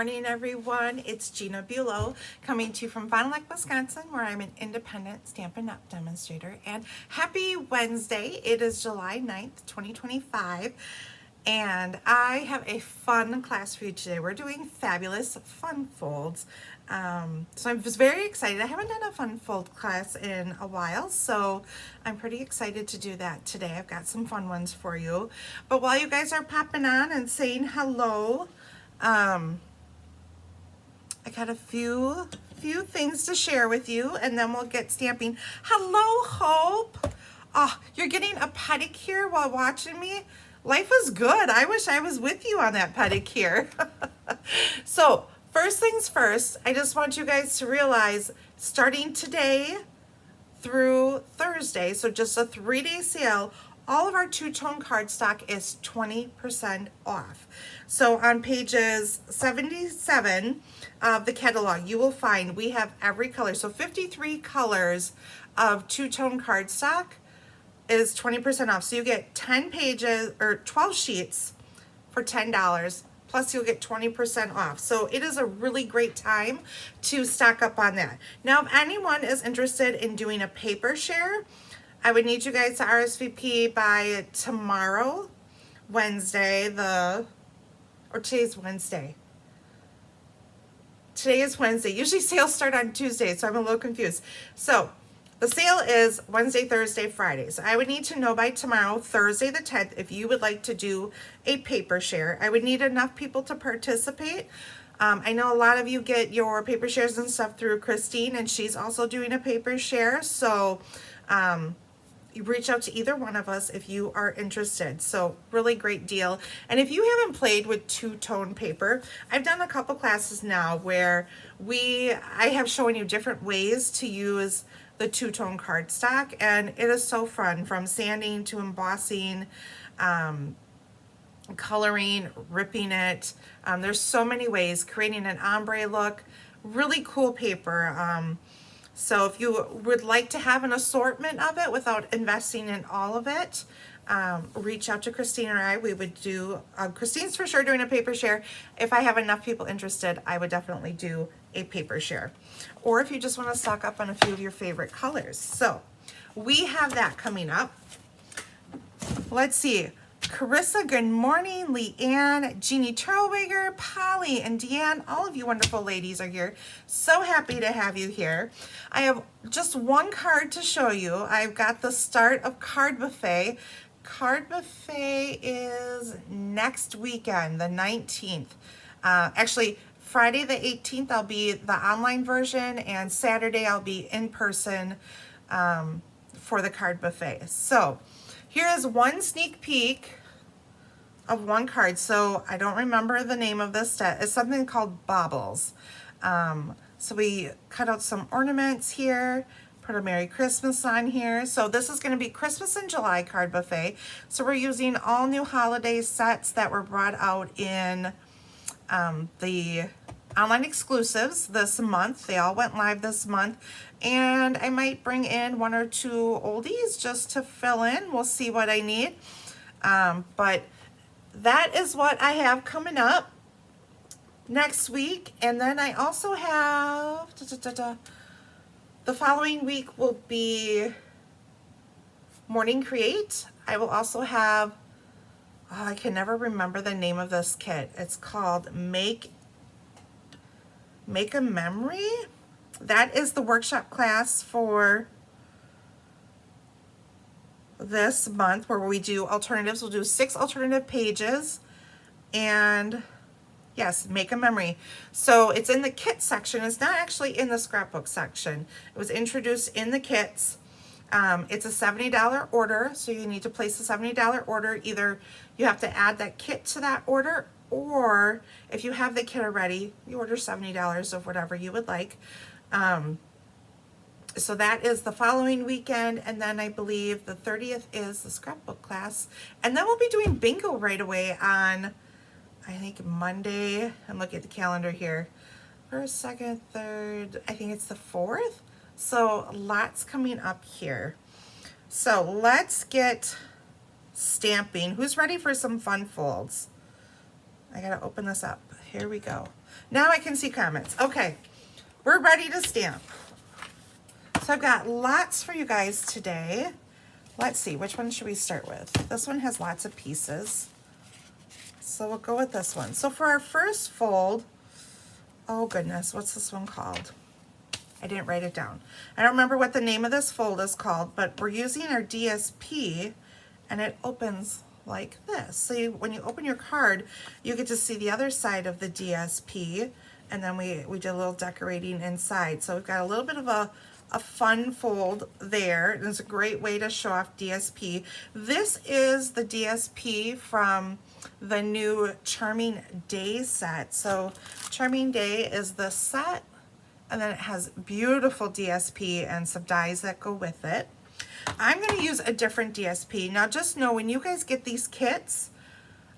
morning, everyone. It's Gina Bulow coming to you from Fond du Lac, Wisconsin, where I'm an independent Stampin' Up! Demonstrator. And happy Wednesday. It is July 9th, 2025. And I have a fun class for you today. We're doing fabulous fun folds. So I'm just very excited. I haven't done a fun fold class in a while, so I'm pretty excited to do that today. I've got some fun ones for you. But while you guys are popping on and saying hello, I got a few things to share with you, and then we'll get stamping. Hello, Hope. Oh, you're getting a pedicure while watching me? Life is good. I wish I was with you on that pedicure. So, first things first, I just want you guys to realize, starting today through Thursday, so just a 3-day sale, all of our two-tone cardstock is 20% off. So on pages 77 of the catalog, you will find we have every color. So 53 colors of two-tone cardstock is 20% off. So you get 10 pages or 12 sheets for $10. Plus you'll get 20% off. So it is a really great time to stock up on that. Now, if anyone is interested in doing a paper share, I would need you guys to RSVP by tomorrow, Wednesday, today's Wednesday. Today is Wednesday. Usually sales start on Tuesday, so I'm a little confused. So the sale is Wednesday, Thursday, Friday. So I would need to know by tomorrow, Thursday the 10th, if you would like to do a paper share. I would need enough people to participate. I know a lot of you get your paper shares and stuff through Christine, and she's also doing a paper share. So you reach out to either one of us if you are interested. So really great deal. And if you haven't played with two-tone paper, I've done a couple classes now where I have shown you different ways to use the two-tone cardstock, and it is so fun, from sanding to embossing, coloring, ripping it. There's so many ways, creating an ombre look. Really cool paper. So if you would like to have an assortment of it without investing in all of it, reach out to Christine or I. We would do, Christine's for sure doing a paper share. If I have enough people interested, I would definitely do a paper share. Or if you just want to stock up on a few of your favorite colors. So we have that coming up. Let's see. Carissa, good morning. Leanne, Jeannie Turlwager, Polly, and Deanne, all of you wonderful ladies are here. So happy to have you here. I have just one card to show you. I've got the start of Card Buffet. Card Buffet is next weekend, the 19th. Actually, Friday the 18th, I'll be the online version, and Saturday I'll be in person for the Card Buffet. So here is one sneak peek of one card. So I don't remember the name of this set. It's something called Baubles. So we cut out some ornaments here, put a Merry Christmas on here. So this is going to be Christmas in July Card Buffet. So we're using all new holiday sets that were brought out in the online exclusives this month. They all went live this month, and I might bring in one or two oldies just to fill in. We'll see what I need, but that is what I have coming up next week. And then I also have the following week will be Morning Create. I will also have, I can never remember the name of this kit. It's called Make a Memory. That is the workshop class for this month, where we do alternatives. We'll do 6 alternative pages, and yes, Make a Memory. So it's in the kit section. It's not actually in the scrapbook section. It was introduced in the kits. It's a $70 order, so you need to place a $70 order. Either you have to add that kit to that order, or if you have the kit already, you order $70 of whatever you would like. So that is the following weekend, and then I believe the 30th is the scrapbook class. And then we'll be doing bingo right away on, I think, Monday. I'm looking at the calendar here. First, second, third, I think it's the 4th. So lots coming up here. So let's get stamping. Who's ready for some fun folds? I gotta open this up. Here we go. Now I can see comments. Okay, we're ready to stamp. So I've got lots for you guys today. Let's see, which one should we start with? This one has lots of pieces. So we'll go with this one. So for our first fold, oh goodness, what's this one called? I didn't write it down. I don't remember what the name of this fold is called, but we're using our DSP and it opens like this. So when you open your card, you get to see the other side of the DSP, and then we did a little decorating inside. So we've got a little bit of a fun fold there. It's a great way to show off DSP. This is the DSP from the new Charming Day set. So Charming Day is the set, and then it has beautiful DSP and some dies that go with it. I'm going to use a different DSP. Now just know, when you guys get these kits,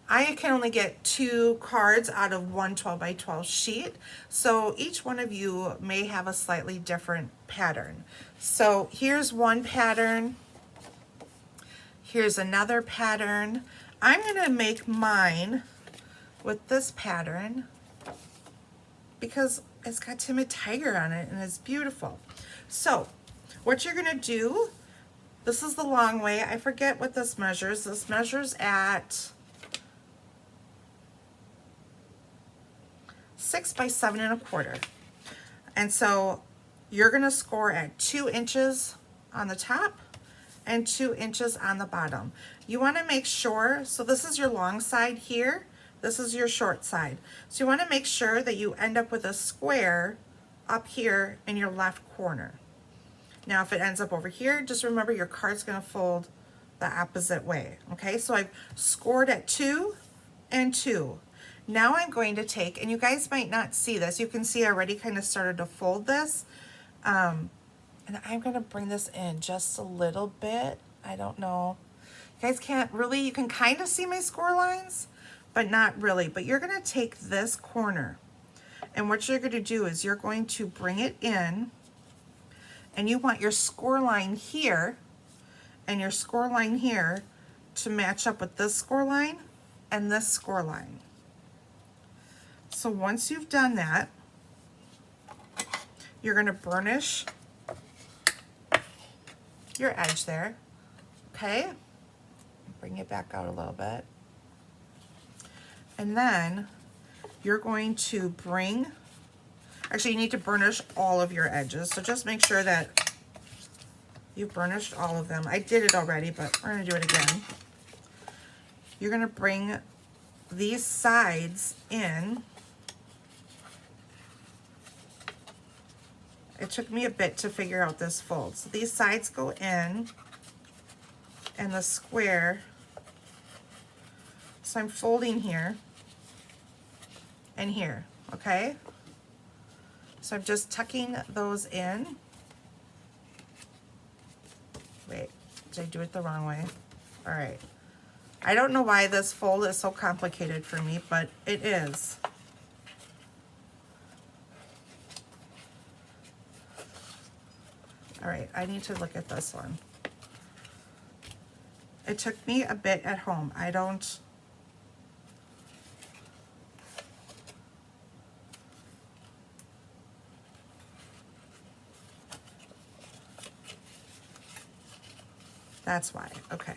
I can only get 2 cards out of one 12 by 12 sheet. So each one of you may have a slightly different pattern. So here's one pattern. Here's another pattern. I'm going to make mine with this pattern because it's got Timid Tiger on it and it's beautiful. So what you're going to do, this is the long way. I forget what this measures. This measures at 6 by 7 1/4. And so you're going to score at 2 inches on the top and 2 inches on the bottom. You want to make sure, so this is your long side here, this is your short side. So you want to make sure that you end up with a square up here in your left corner. Now if it ends up over here, just remember your card's going to fold the opposite way. Okay, so I've scored at 2 and 2. Now I'm going to take, and you guys might not see this, you can see I already kind of started to fold this, and I'm going to bring this in just a little bit. I don't know, you guys can't really, you can kind of see my score lines, but not really. But you're going to take this corner, and what you're going to do is you're going to bring it in, and you want your score line here and your score line here to match up with this score line and this score line. So once you've done that, you're going to burnish your edge there. Okay, bring it back out a little bit, and then you're going to bring, actually you need to burnish all of your edges, so just make sure that you've burnished all of them. I did it already, but we're going to do it again. You're going to bring these sides in. It took me a bit to figure out this fold. So these sides go in, and the square, so I'm folding here and here, okay? So I'm just tucking those in. Wait, did I do it the wrong way? All right. I don't know why this fold is so complicated for me, but it is. All right, I need to look at this one. It took me a bit at home. I don't, that's why, okay.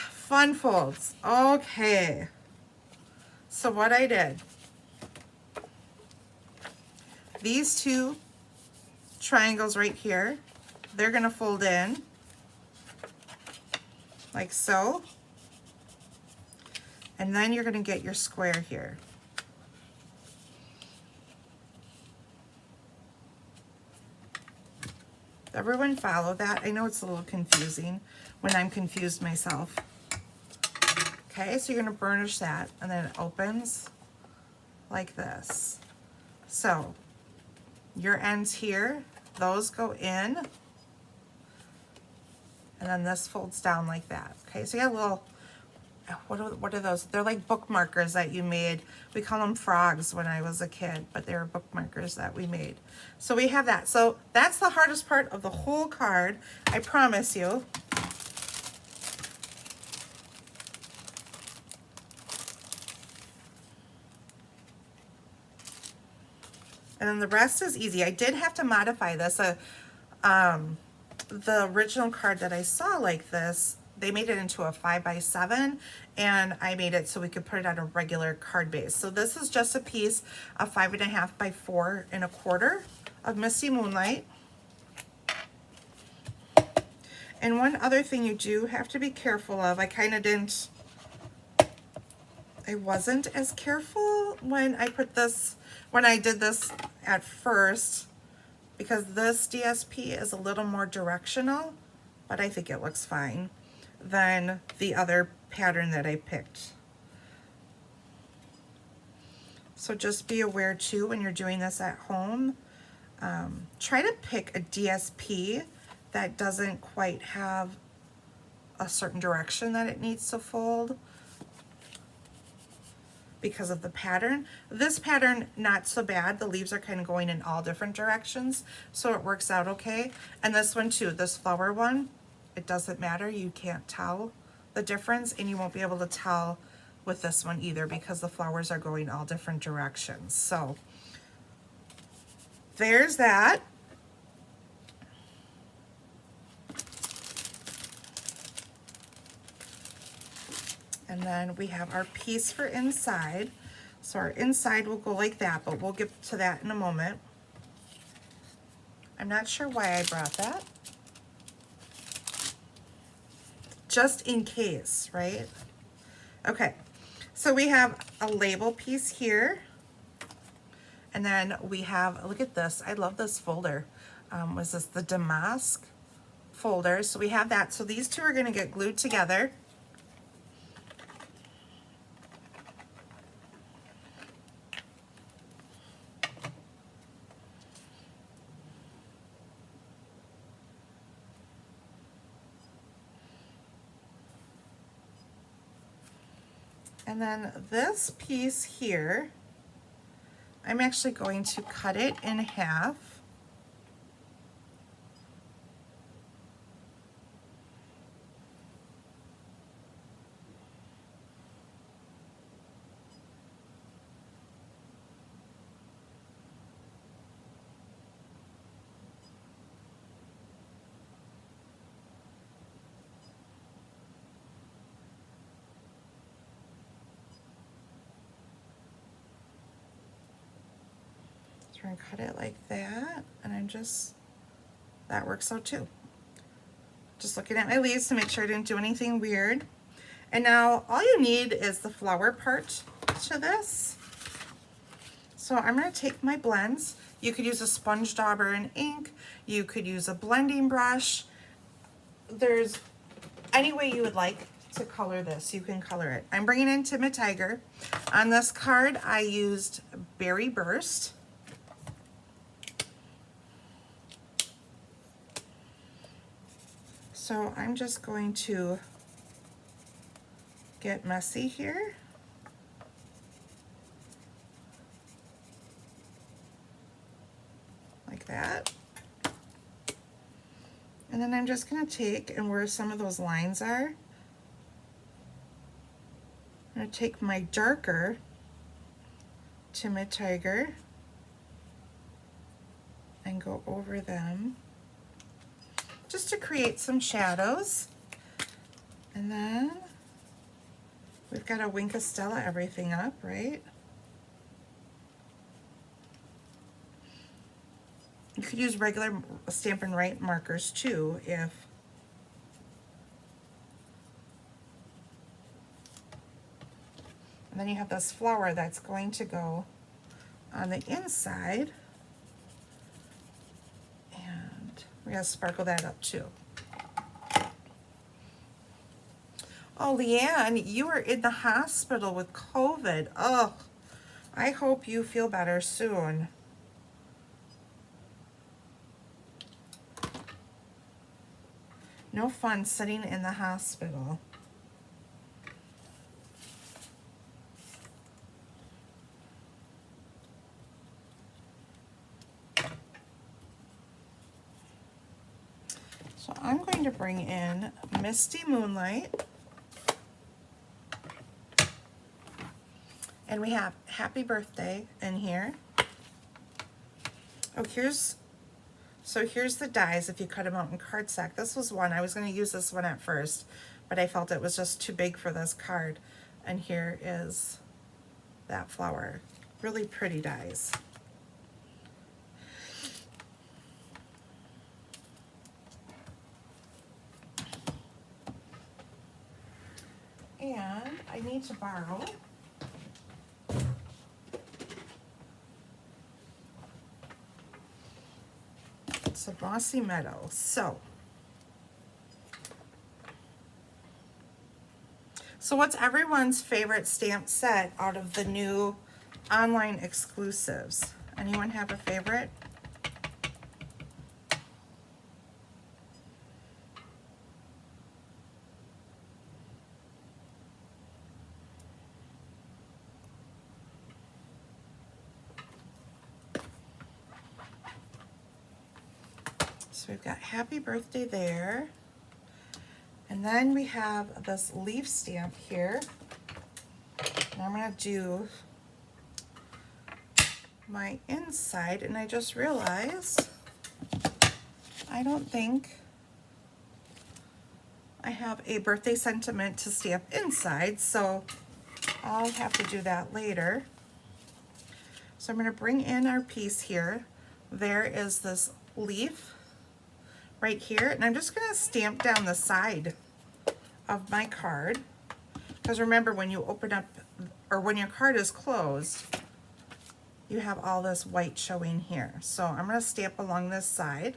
Fun folds, okay. So what I did, these 2 triangles right here, they're gonna fold in like so, and then you're gonna get your square here. Everyone follow that? I know it's a little confusing when I'm confused myself. Okay, so you're gonna burnish that, and then it opens like this. So your ends here, those go in, and then this folds down like that. Okay, so you got a little, what are those? They're like bookmarkers that you made. We call them frogs when I was a kid, but they were bookmarkers that we made. So we have that. So that's the hardest part of the whole card, I promise you. And then the rest is easy. I did have to modify this. The original card that I saw like this, they made it into a 5x7, and I made it so we could put it on a regular card base. So this is just a piece of 5.5 by 4.25 of Misty Moonlight. And one other thing you do have to be careful of, I wasn't as careful when I did this at first, because this DSP is a little more directional, but I think it looks fine, than the other pattern that I picked. So just be aware too when you're doing this at home. Try to pick a DSP that doesn't quite have a certain direction that it needs to fold because of the pattern. This pattern, not so bad. The leaves are kind of going in all different directions, so it works out okay. And this one too, this flower one, it doesn't matter. You can't tell the difference, and you won't be able to tell with this one either because the flowers are going all different directions. So there's that. And then we have our piece for inside. So our inside will go like that, but we'll get to that in a moment. I'm not sure why I brought that. Just in case, right? Okay, so we have a label piece here. And then we have, look at this, I love this folder. Was this the Damask folder? So we have that. So these two are gonna get glued together. And then this piece here, I'm actually going to cut it in half. And cut it like that, and that works out too. Just looking at my leaves to make sure I didn't do anything weird. And now all you need is the flower part to this. So I'm going to take my blends. You could use a sponge dauber and ink. You could use a blending brush. There's any way you would like to color this, you can color it. I'm bringing in Timid Tiger. On this card, I used Berry Burst. So I'm just going to get messy here. Like that. And then I'm just going to take, and where some of those lines are, I'm going to take my darker Timid Tiger and go over them, just to create some shadows. And then we've got to Wink of Stella everything up, right? You could use regular Stampin' Write markers too, if and then you have this flower that's going to go on the inside. We're going to sparkle that up too. Oh, Leanne, you were in the hospital with COVID. Oh, I hope you feel better soon. No fun sitting in the hospital. So I'm going to bring in Misty Moonlight. And we have Happy Birthday in here. Oh, here's the dies if you cut them out in cardstock. This was one. I was going to use this one at first, but I felt it was just too big for this card. And here is that flower. Really pretty dies. And I need to borrow some Mossy Meadow. So what's everyone's favorite stamp set out of the new online exclusives? Anyone have a favorite? So we've got Happy Birthday there. And then we have this leaf stamp here. And I'm going to do my inside, and I just realized I don't think I have a birthday sentiment to stamp inside, so I'll have to do that later. So I'm going to bring in our piece here. There is this leaf right here, and I'm just going to stamp down the side of my card, because remember, when you open up, or when your card is closed, you have all this white showing here. So I'm going to stamp along this side.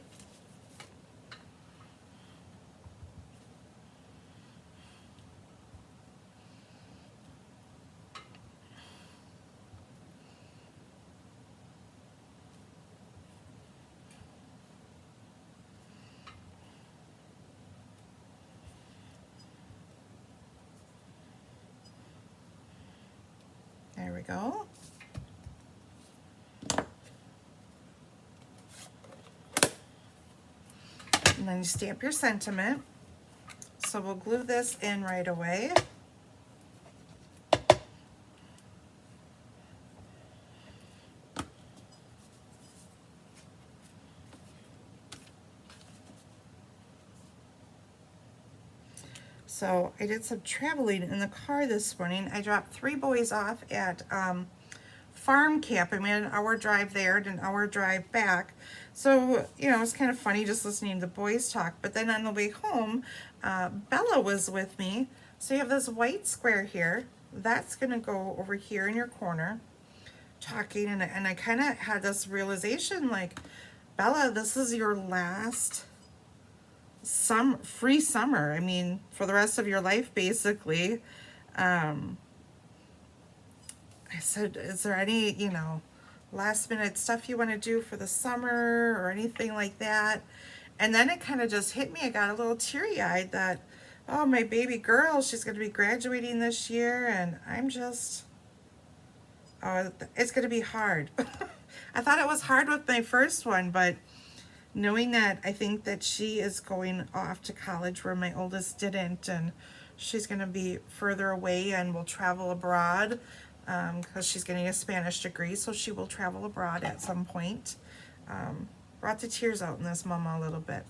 There we go. And then you stamp your sentiment. So we'll glue this in right away. So I did some traveling in the car this morning. I dropped 3 boys off at farm camp. I made an hour drive there and an hour drive back. So, you know, it was kind of funny just listening to the boys talk. But then on the way home, Bella was with me. So you have this white square here. That's going to go over here in your corner, talking. And I kind of had this realization, like, Bella, this is your last free summer. I mean, for the rest of your life, basically. I said, is there any, you know, last minute stuff you want to do for the summer or anything like that? And then it kind of just hit me. I got a little teary-eyed that, oh, my baby girl, she's going to be graduating this year, and I'm just, oh, it's going to be hard. I thought it was hard with my first one, but knowing that I think that she is going off to college where my oldest didn't, and she's going to be further away and will travel abroad because she's getting a Spanish degree, so she will travel abroad at some point. Brought the tears out in this mama a little bit.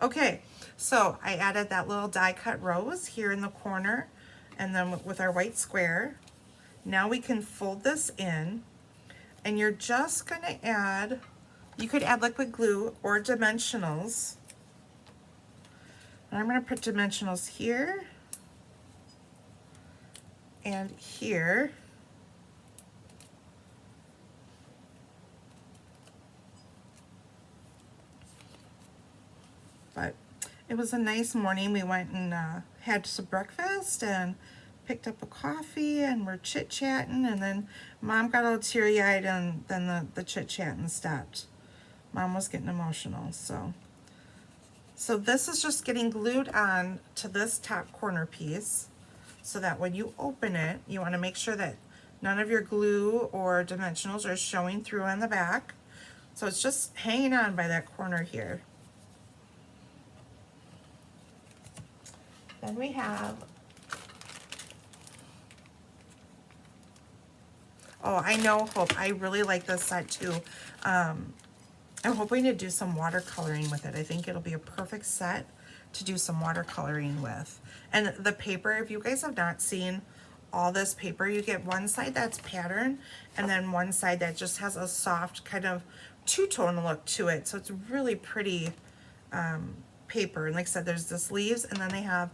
Okay, so I added that little die cut rose here in the corner, and then with our white square. Now we can fold this in, and you're just going to add, you could add liquid glue or dimensionals. And I'm going to put dimensionals here and here. But it was a nice morning. We went and had some breakfast and picked up a coffee, and we're chit-chatting, and then Mom got a little teary-eyed, and then the chit-chatting stopped. Mom was getting emotional. So this is just getting glued on to this top corner piece, so that when you open it, you want to make sure that none of your glue or dimensionals are showing through on the back. So it's just hanging on by that corner here. Then we have, oh, I know, Hope, I really like this set too. I'm hoping to do some watercoloring with it. I think it'll be a perfect set to do some watercoloring with. And the paper, if you guys have not seen all this paper, you get one side that's pattern and then one side that just has a soft kind of two-tone look to it. So it's really pretty paper. And like I said, there's this leaves, and then they have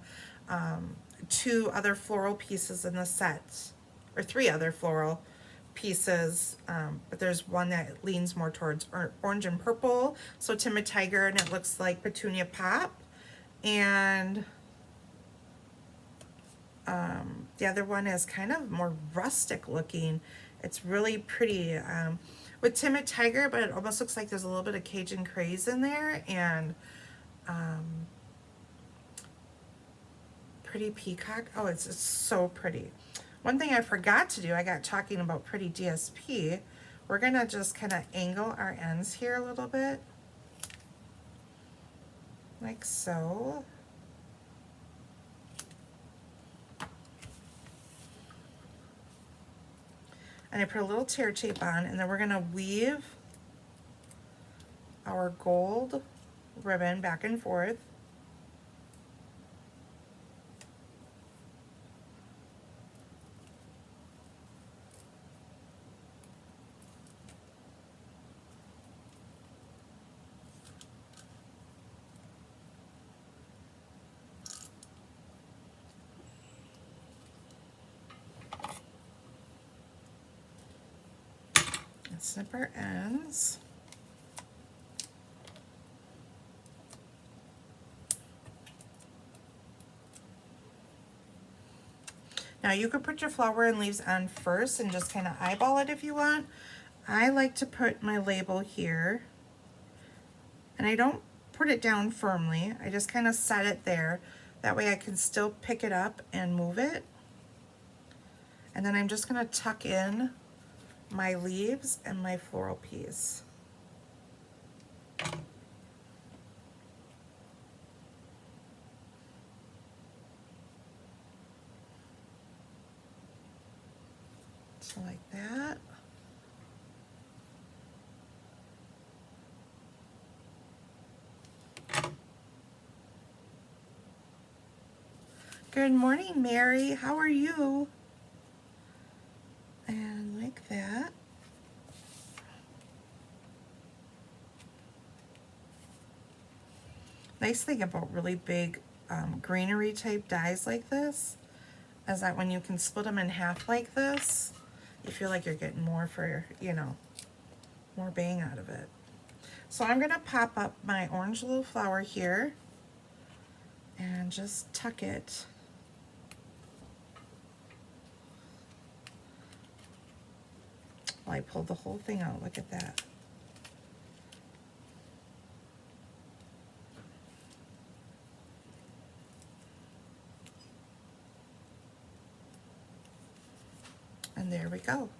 2 other floral pieces in the set, or 3 other floral pieces, but there's one that leans more towards orange and purple, so Timid Tiger, and it looks like Petunia Pop. And the other one is kind of more rustic looking. It's really pretty with Timid Tiger, but it almost looks like there's a little bit of Cajun Craze in there, and Pretty Peacock. Oh, it's so pretty. One thing I forgot to do, I got talking about Pretty DSP. We're gonna just kind of angle our ends here a little bit, like so. And I put a little tear tape on, and then we're gonna weave our gold ribbon back and forth. Snip our ends. Now you could put your flower and leaves on first and just kind of eyeball it if you want. I like to put my label here, and I don't put it down firmly. I just kind of set it there. That way I can still pick it up and move it. And then I'm just going to tuck in my leaves and my floral piece. So like that. Good morning, Mary. How are you? And like that. Nice thing about really big greenery type dies like this is that when you can split them in half like this, you feel like you're getting more for, you know, more bang out of it. So I'm gonna pop up my orange little flower here and just tuck it. Well, I pulled the whole thing out, look at that. And there we go.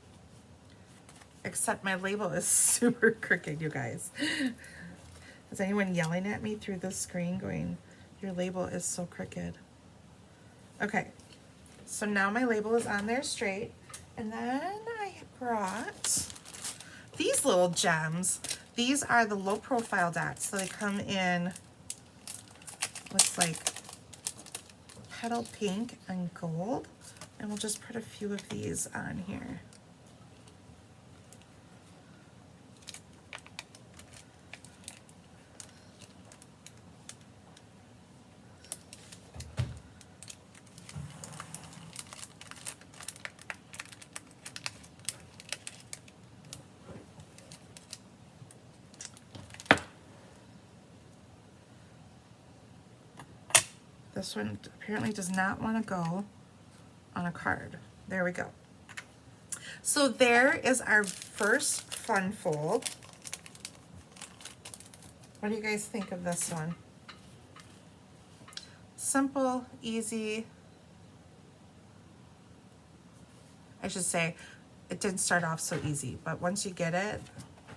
Except my label is super crooked, you guys. Is anyone yelling at me through the screen going, your label is so crooked? Okay, so now my label is on there straight. And then I brought these little gems. These are the low profile dots. So they come in, looks like petal pink and gold. And we'll just put a few of these on here. This one apparently does not want to go on a card. There we go. So there is our first fun fold. What do you guys think of this one? Simple, easy. I should say, it didn't start off so easy, but once you get it,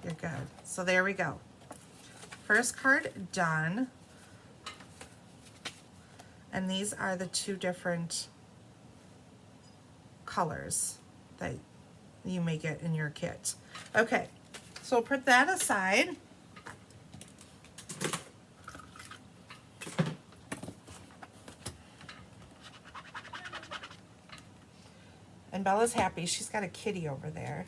you're good. So there we go. First card done. And these are the 2 different colors that you may get in your kit. Okay, so we'll put that aside. And Bella's happy. She's got a kitty over there.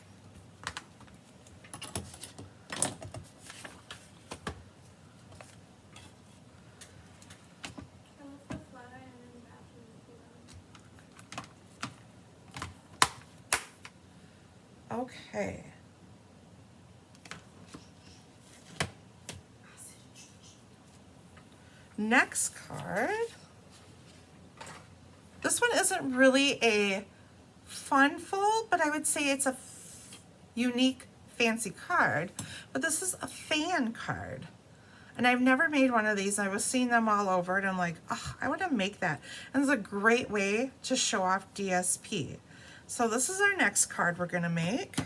Okay. Next card. This one isn't really a fun fold, but I would say it's a unique, fancy card. But this is a fan card. And I've never made one of these. I was seeing them all over and I'm like, oh, I want to make that. And it's a great way to show off DSP. So this is our next card we're going to make.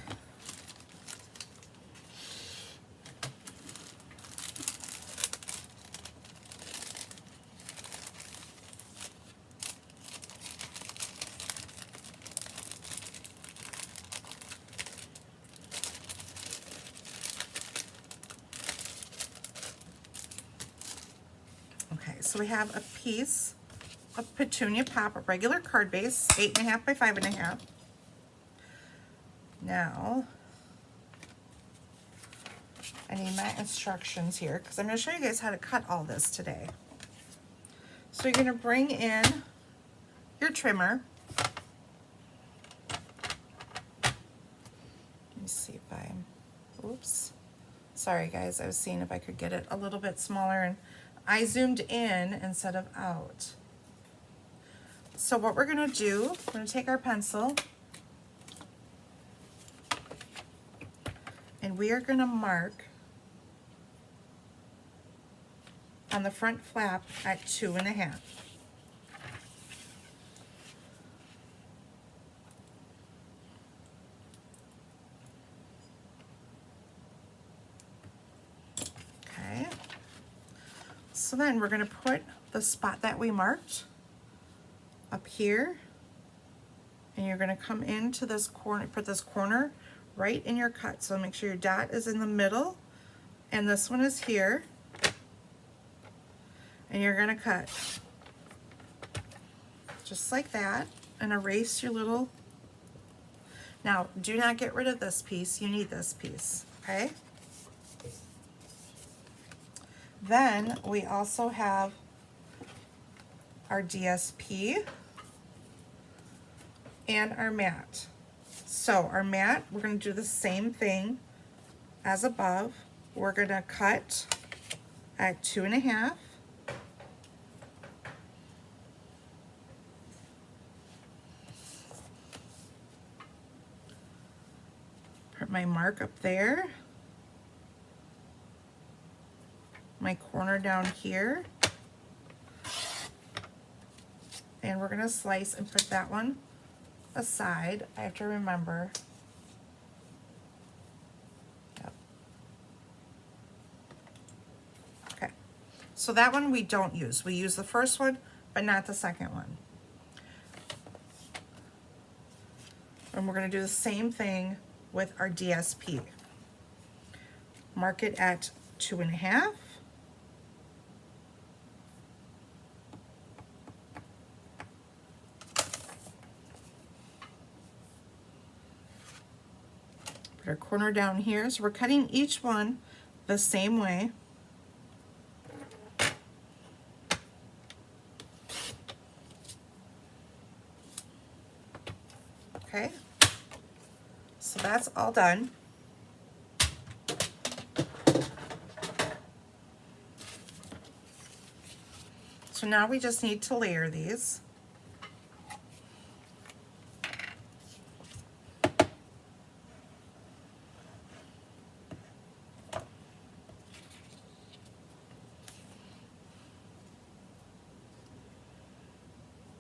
So we have a piece of Petunia Pop, a regular card base, 8.5 by 5.5. Now, I need my instructions here because I'm going to show you guys how to cut all this today. So you're going to bring in your trimmer. Let me see if I'm, oops. Sorry guys, I was seeing if I could get it a little bit smaller and I zoomed in instead of out. So what we're going to do, we're going to take our pencil and we are going to mark on the front flap at 2.5. Okay. So then we're going to put the spot that we marked up here, and you're going to come into this corner, put this corner right in your cut. So make sure your dot is in the middle, and this one is here, and you're going to cut just like that and erase your little. Now, do not get rid of this piece. You need this piece, okay? Then we also have our DSP and our mat. So our mat, we're going to do the same thing as above. We're going to cut at 2.5. Put my mark up there. My corner down here, and we're going to slice and put that one aside. I have to remember. Yep. Okay, so that one we don't use. We use the first one, but not the second one. And we're going to do the same thing with our DSP. Mark it at 2.5. Put our corner down here. So we're cutting each one the same way. Okay, so that's all done. So now we just need to layer these.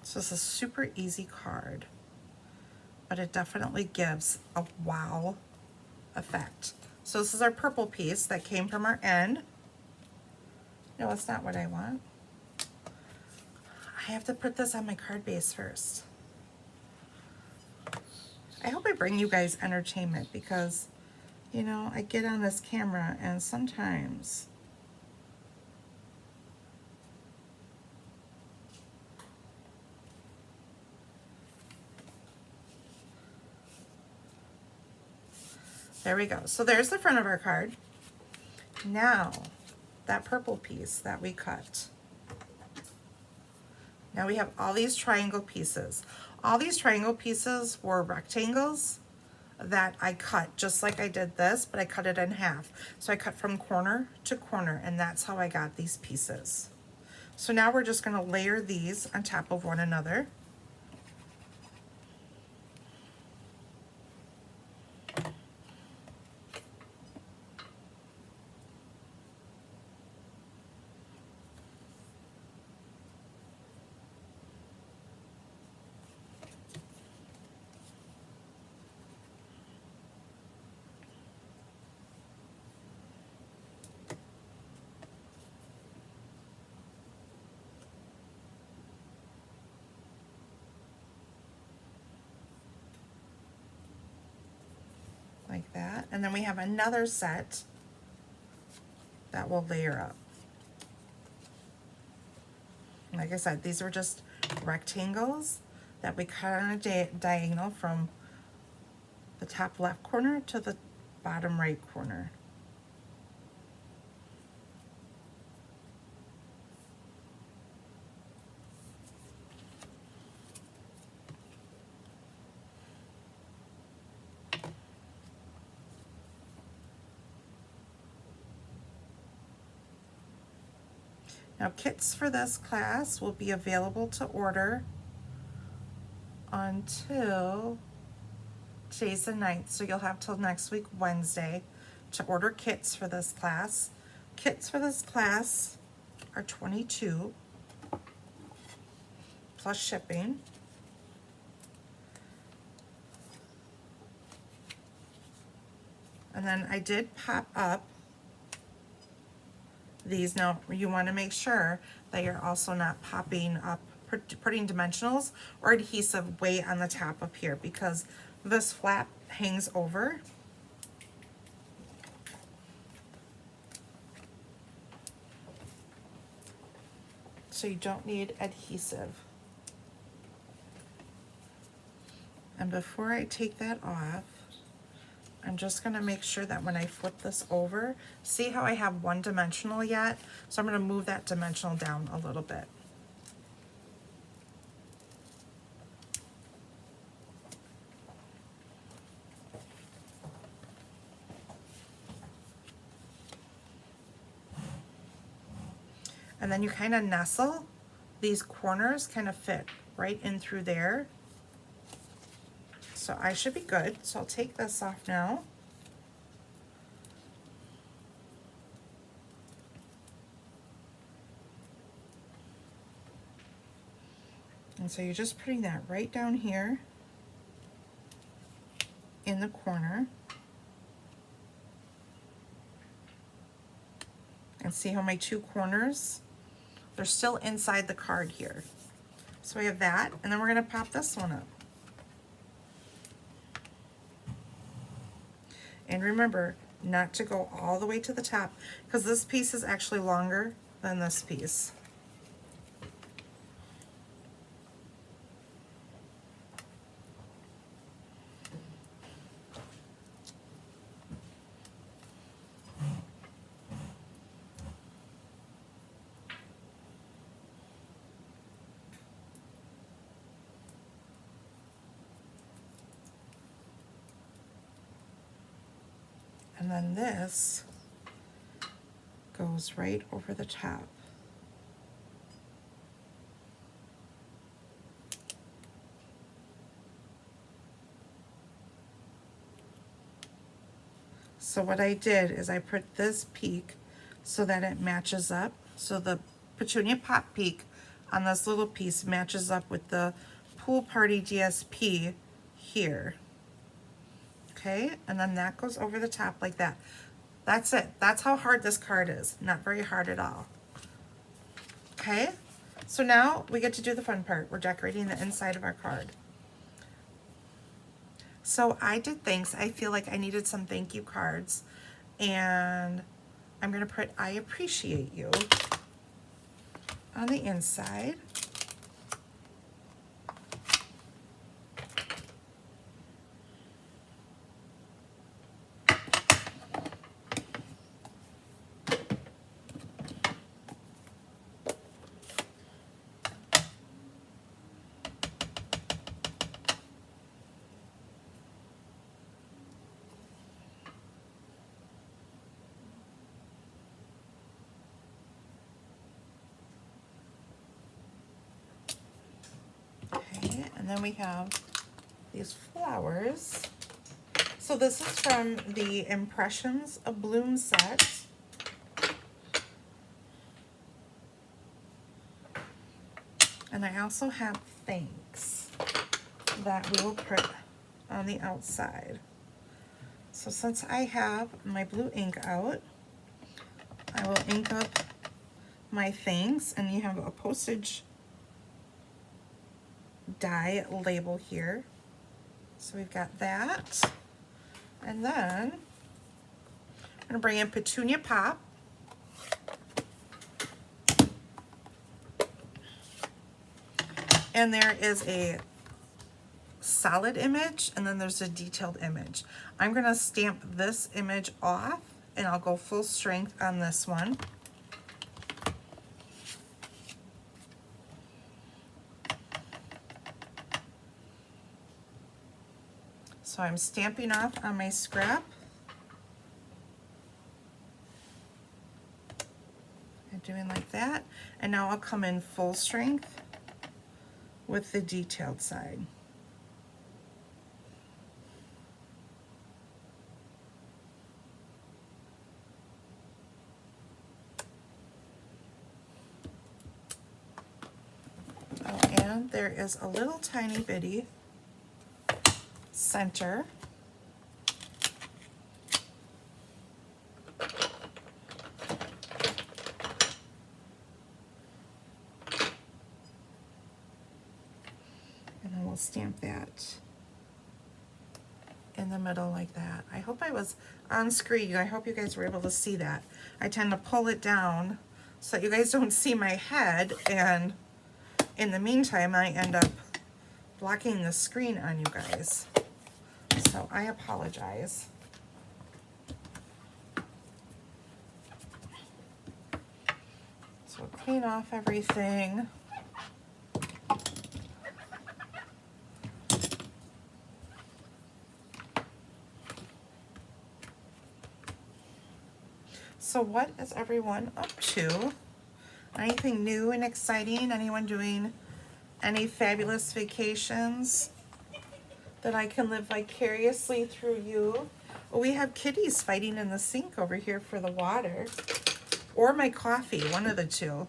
So this is a super easy card, but it definitely gives a wow effect. So this is our purple piece that came from our end. No, that's not what I want. I have to put this on my card base first. I hope I bring you guys entertainment because, you know, I get on this camera and sometimes There we go. So there's the front of our card. Now, that purple piece that we cut. Now we have all these triangle pieces. All these triangle pieces were rectangles that I cut just like I did this, but I cut it in half. So I cut from corner to corner, and that's how I got these pieces. So now we're just gonna layer these on top of one another. Like that. And then we have another set that will layer up. Like I said, these were just rectangles that we cut on a diagonal from the top left corner to the bottom right corner. Now, kits for this class will be available to order until today's the 9th, so you'll have till next week, Wednesday, to order kits for this class. Kits for this class are $22 plus shipping. And then I did pop up these. Now you want to make sure that you're also not popping up, putting dimensionals or adhesive way on the top up here, because this flap hangs over. So you don't need adhesive. And before I take that off, I'm just gonna make sure that when I flip this over, see how I have one dimensional yet? So I'm gonna move that dimensional down a little bit. And then you kind of nestle. These corners kind of fit right in through there. So I should be good. So I'll take this off now. And so you're just putting that right down here in the corner. And see how my two corners, they're still inside the card here. So we have that, and then we're gonna pop this one up. And remember not to go all the way to the top, because this piece is actually longer than this piece. And then this goes right over the top. So what I did is I put this peak so that it matches up. So the Petunia Pop peak on this little piece matches up with the Pool Party DSP here. Okay, and then that goes over the top like that. That's it. That's how hard this card is. Not very hard at all. Okay, so now we get to do the fun part. We're decorating the inside of our card. So I did thanks. I feel like I needed some thank you cards, and I'm gonna put I appreciate you on the inside. And then we have these flowers. So this is from the Impressions of Bloom set. And I also have thanks that we will put on the outside. So since I have my blue ink out, I will ink up my thanks, and you have a postage die label here. So we've got that. And then I'm gonna bring in Petunia Pop. And there is a solid image, and then there's a detailed image. I'm gonna stamp this image off, and I'll go full strength on this one. So I'm stamping off on my scrap. And doing like that. And now I'll come in full strength with the detailed side. Oh, and there is a little tiny bitty center. And then we'll stamp that in the middle like that. I hope I was on screen. I hope you guys were able to see that. I tend to pull it down so that you guys don't see my head, and in the meantime I end up blocking the screen on you guys. So I apologize. So we'll clean off everything. So what is everyone up to? Anything new and exciting? Anyone doing any fabulous vacations that I can live vicariously through you? Well, we have kitties fighting in the sink over here for the water. Or my coffee, one of the two.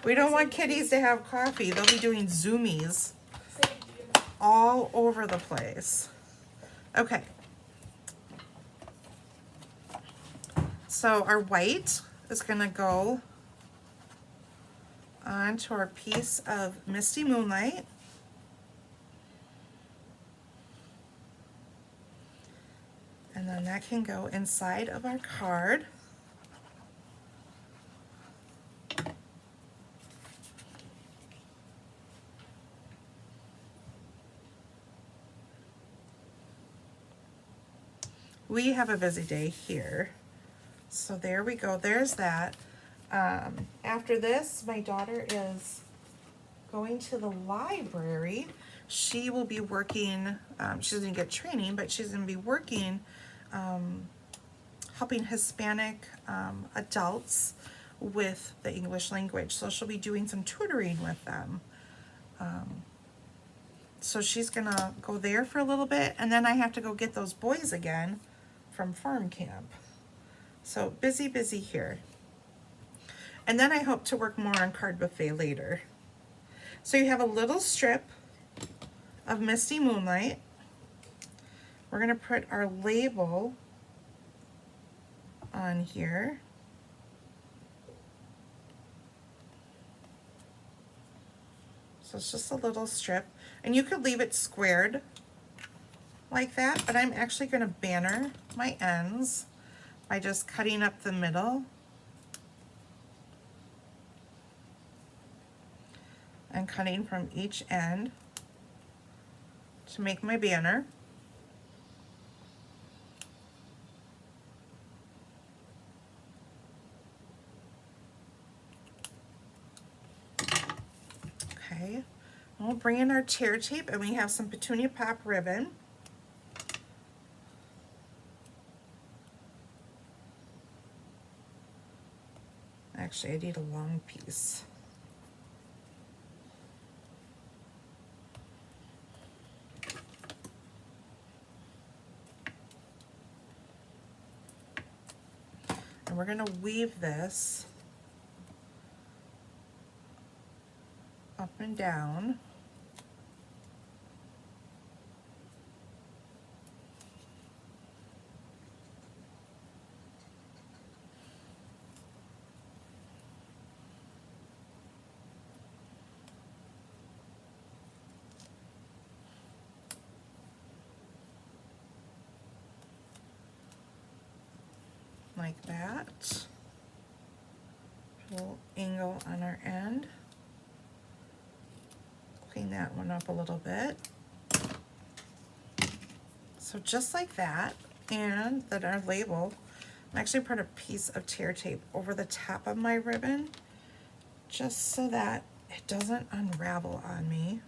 We don't want kitties to have coffee. They'll be doing zoomies all over the place. Okay. So our white is going to go onto our piece of Misty Moonlight. And then that can go inside of our card. We have a busy day here. So there we go, there's that. After this, my daughter is going to the library. She will be working, she doesn't get training, but she's gonna be working, helping Hispanic adults with the English language. So she'll be doing some tutoring with them. So she's gonna go there for a little bit, and then I have to go get those boys again from farm camp. So busy, busy here. And then I hope to work more on Card Buffet later. So you have a little strip of Misty Moonlight. We're gonna put our label on here. So it's just a little strip. And you could leave it squared like that, but I'm actually gonna banner my ends by just cutting up the middle and cutting from each end to make my banner. Okay, and we'll bring in our tear tape, and we have some Petunia Pop ribbon. Actually, I need a long piece. we're going to weave this up and down. Like that. A little angle on our end. Clean that one up a little bit. So just like that, and then our label, I'm actually put a piece of tear tape over the top of my ribbon just so that it doesn't unravel on me.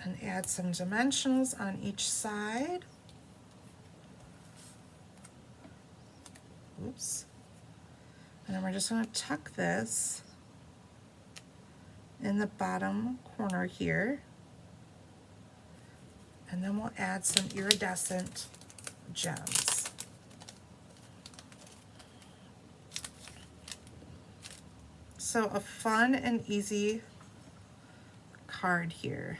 And add some dimensionals on each side. Oops. And then we're just going to tuck this in the bottom corner here. And then we'll add some iridescent gems. So a fun and easy card here.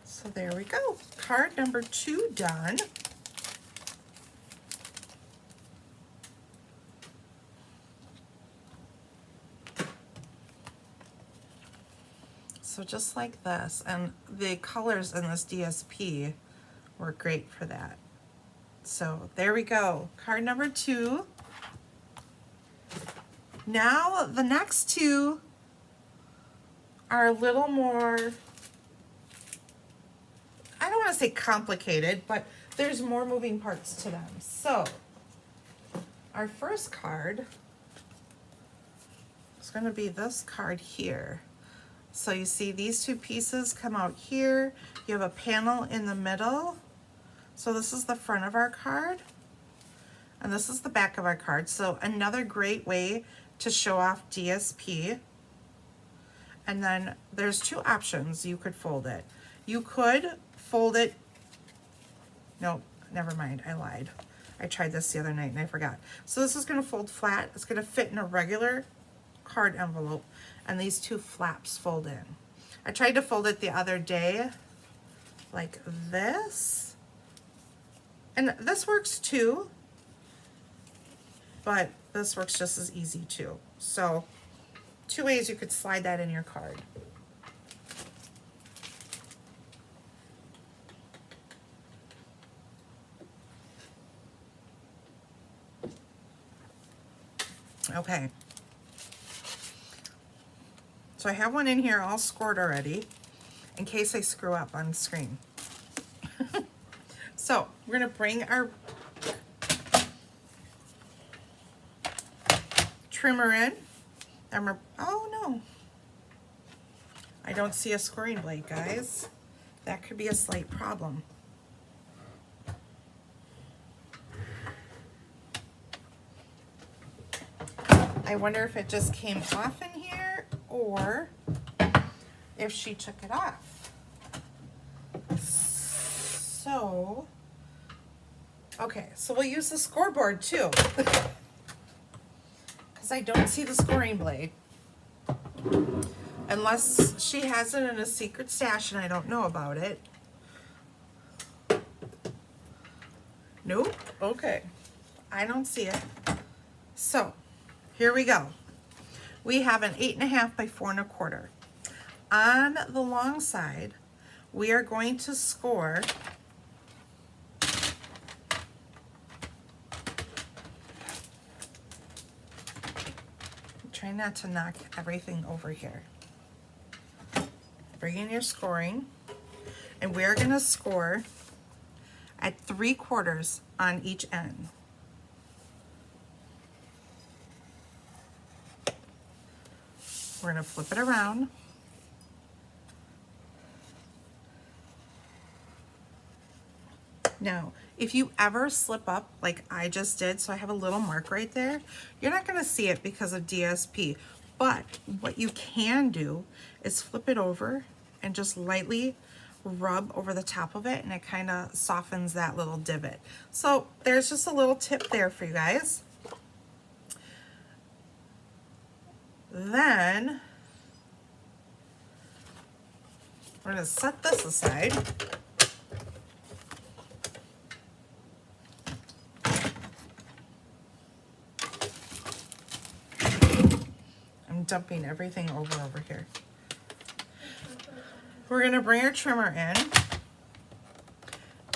So there we go. Card number 2 done. So just like this, and the colors in this DSP were great for that. So there we go. Card number 2. Now the next 2 are a little more, I don't want to say complicated, but there's more moving parts to them. So our first card is going to be this card here. So you see these 2 pieces come out here. You have a panel in the middle. So this is the front of our card, and this is the back of our card. So another great way to show off DSP. And then there's 2 options. You could fold it. You could fold it, no, never mind, I lied. I tried this the other night and I forgot. So this is going to fold flat. It's going to fit in a regular card envelope, and these 2 flaps fold in. I tried to fold it the other day like this, and this works too, but this works just as easy too. So 2 ways you could slide that in your card. Okay, so I have one in here all scored already in case I screw up on screen. So we're going to bring our trimmer in, and we're, oh no, I don't see a scoring blade, guys. That could be a slight problem. I wonder if it just came off in here or if she took it off. So, okay, so we'll use the scoreboard too, because I don't see the scoring blade. Unless she has it in a secret stash and I don't know about it. Nope, okay, I don't see it. So, here we go. We have an 8.5 by 4 1/4. On the long side, we are going to score try not to knock everything over here. Bring in your scoring, and we're going to score at 3/4 on each end. We're going to flip it around. Now, If you ever slip up like I just did, so I have a little mark right there, you're not gonna see it because of DSP. But what you can do is flip it over and just lightly rub over the top of it, and it kind of softens that little divot. So there's just a little tip there for you guys. Then we're gonna set this aside. I'm dumping everything over here. We're gonna bring our trimmer in,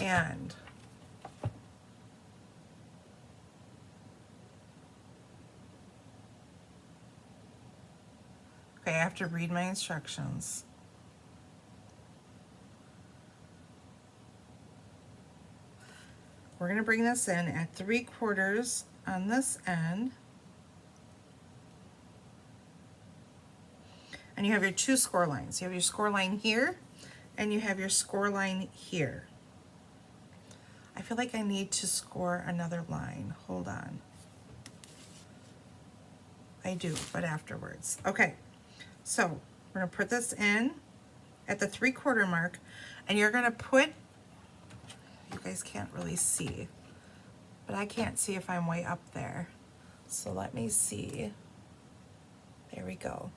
and okay, I have to read my instructions. We're gonna bring this in at 3/4 on this end. And you have your two score lines. You have your score line here, and you have your score line here. I feel like I need to score another line. Hold on. I do, but afterwards. Okay, so we're gonna put this in at the 3/4 mark, and you're gonna put, you guys can't really see, but I can't see if I'm way up there. So let me see. There we go.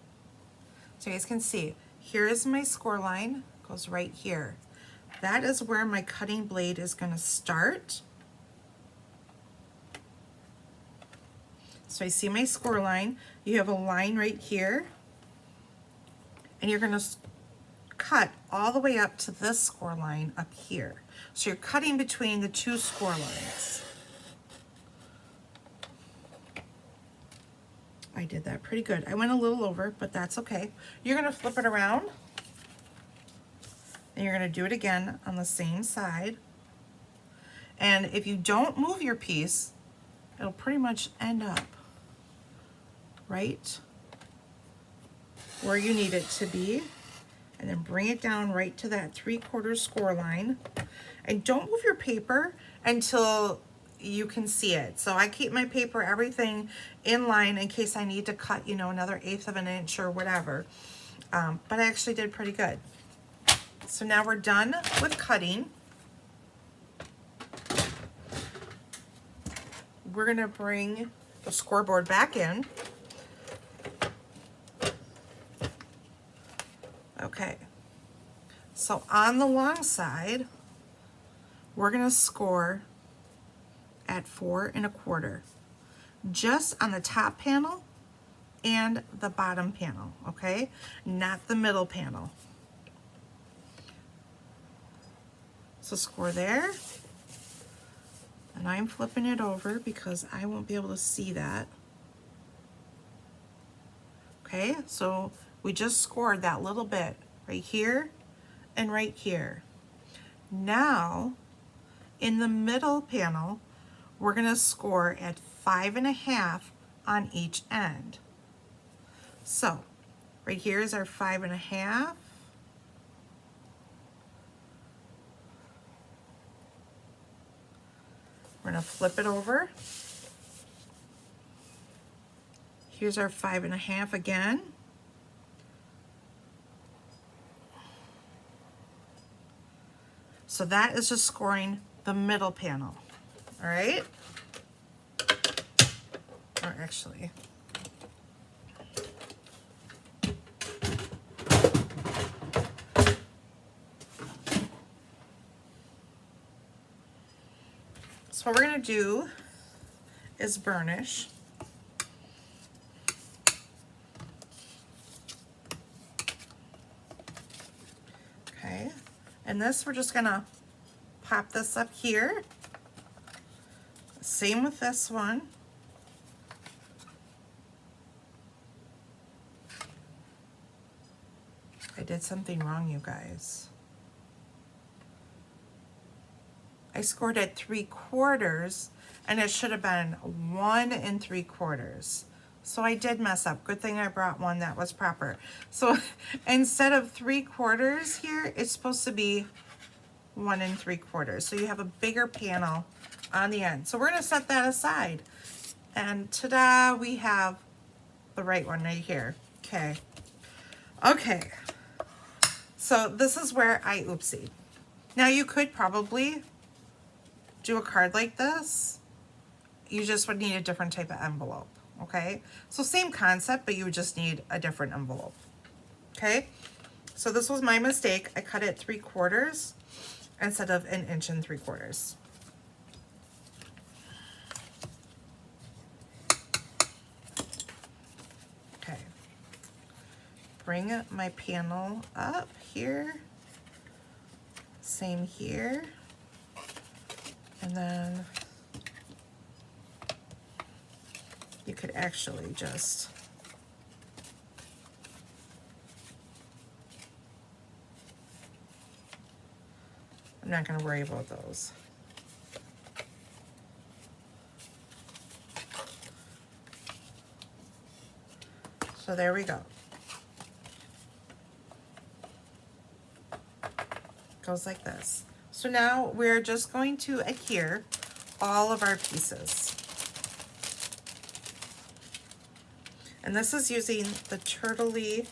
So you guys can see, here is my score line, goes right here. That is where my cutting blade is gonna start. So I see my score line. You have a line right here, and you're gonna cut all the way up to this score line up here. So you're cutting between the two score lines. I did that pretty good. I went a little over, but that's okay. You're gonna flip it around, and you're gonna do it again on the same side. And if you don't move your piece, it'll pretty much end up right where you need it to be. And then bring it down right to that 3/4 score line. And don't move your paper until you can see it. So I keep my paper, everything in line in case I need to cut, you know, another 1/8 of an inch or whatever. But I actually did pretty good. So now we're done with cutting. We're gonna bring the scoreboard back in. Okay, so on the long side, we're gonna score at 4 1/4, just on the top panel and the bottom panel, okay? Not the middle panel. So score there, and I'm flipping it over because I won't be able to see that. Okay, so we just scored that little bit right here and right here. Now, in the middle panel, we're gonna score at 5 1/2 on each end. So, right here is our 5 1/2. We're gonna flip it over. Here's our 5 1/2 again. So that is just scoring the middle panel, all right? Or actually, so what we're gonna do is burnish. Okay, and this we're just gonna pop this up here. Same with this one. I did something wrong, you guys. I scored at 3/4, and it should have been 1 3/4. So I did mess up. Good thing I brought one that was proper. So instead of 3/4 here, it's supposed to be 1 3/4. So you have a bigger panel on the end. So we're gonna set that aside. And ta-da, we have the right one right here. Okay. Okay. So this is where I oopsied. Now you could probably do a card like this. You just would need a different type of envelope, okay? So same concept, but you would just need a different envelope, okay? So this was my mistake. I cut it 3/4 instead of 1 3/4 inches. Okay. Bring my panel up here. Same here. And then you could actually just I'm not going to worry about those. So there we go. Goes like this. So now we're just going to adhere all of our pieces. And this is using the Turtle DSP.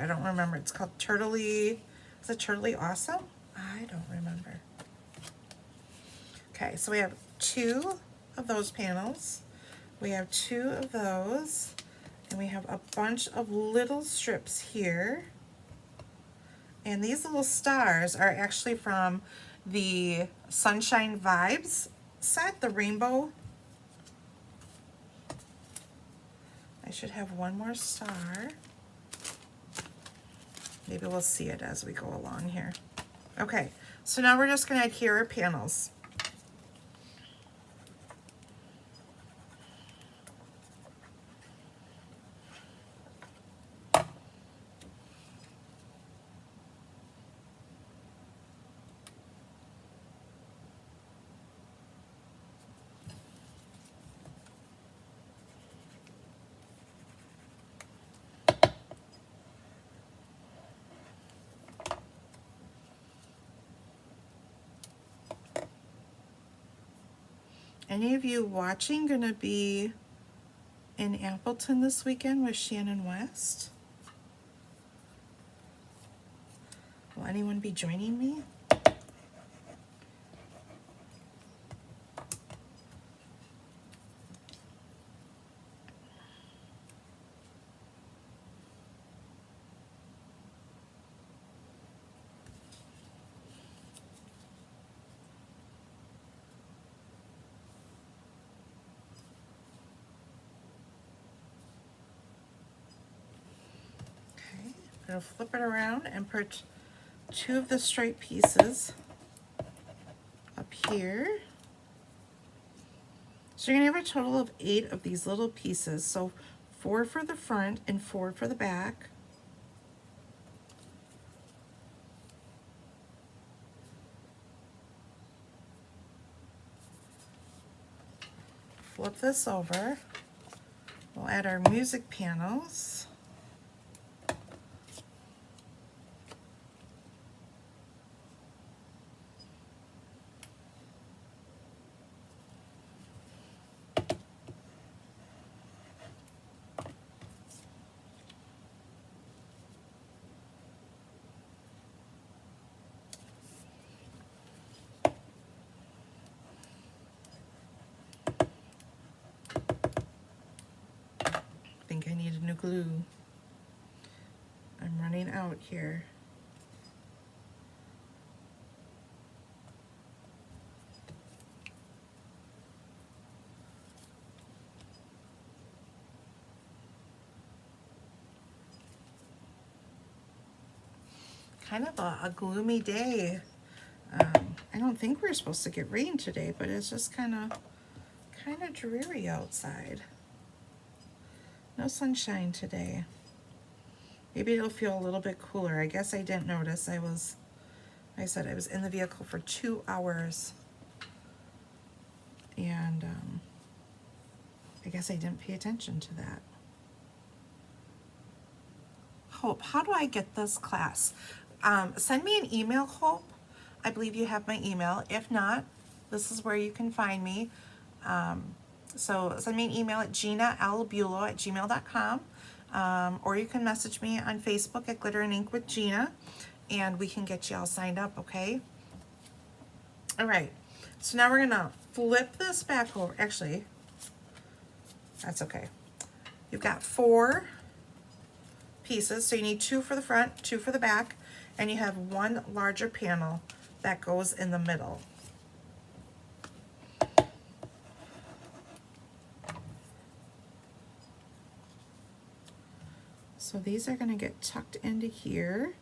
I don't remember. It's called Turtley. Is it Turtley Awesome? I don't remember. Okay, so we have 2 of those panels. We have 2 of those. And we have a bunch of little strips here. And these little stars are actually from the Sunshine Vibes set, the rainbow. I should have one more star. Maybe we'll see it as we go along here. Okay, so now we're just going to adhere our panels. Any of you watching gonna be in Appleton this weekend with Shannon West? Will anyone be joining me? I'm going to flip it around and put 2 of the striped pieces up here. So you're going to have a total of 8 of these little pieces. So 4 for the front and 4 for the back. Flip this over. We'll add our music panels. I think I need a new glue. I'm running out here. Kind of a gloomy day. I don't think we're supposed to get rain today, but it's just kind of dreary outside. No sunshine today. Maybe it'll feel a little bit cooler. I guess I didn't notice. I said I was in the vehicle for 2 hours. And I guess I didn't pay attention to that. Hope, how do I get this class? Send me an email, Hope. I believe you have my email. If not, this is where you can find me. So send me an email at ginalbulo@gmail.com, or you can message me on Facebook at Glitter and Ink with Gina, and we can get you all signed up, okay? All right, so now we're gonna flip this back over. Actually, that's okay. You've got 4 pieces, so you need 2 for the front, 2 for the back, and you have 1 larger panel that goes in the middle. So these are going to get tucked into here.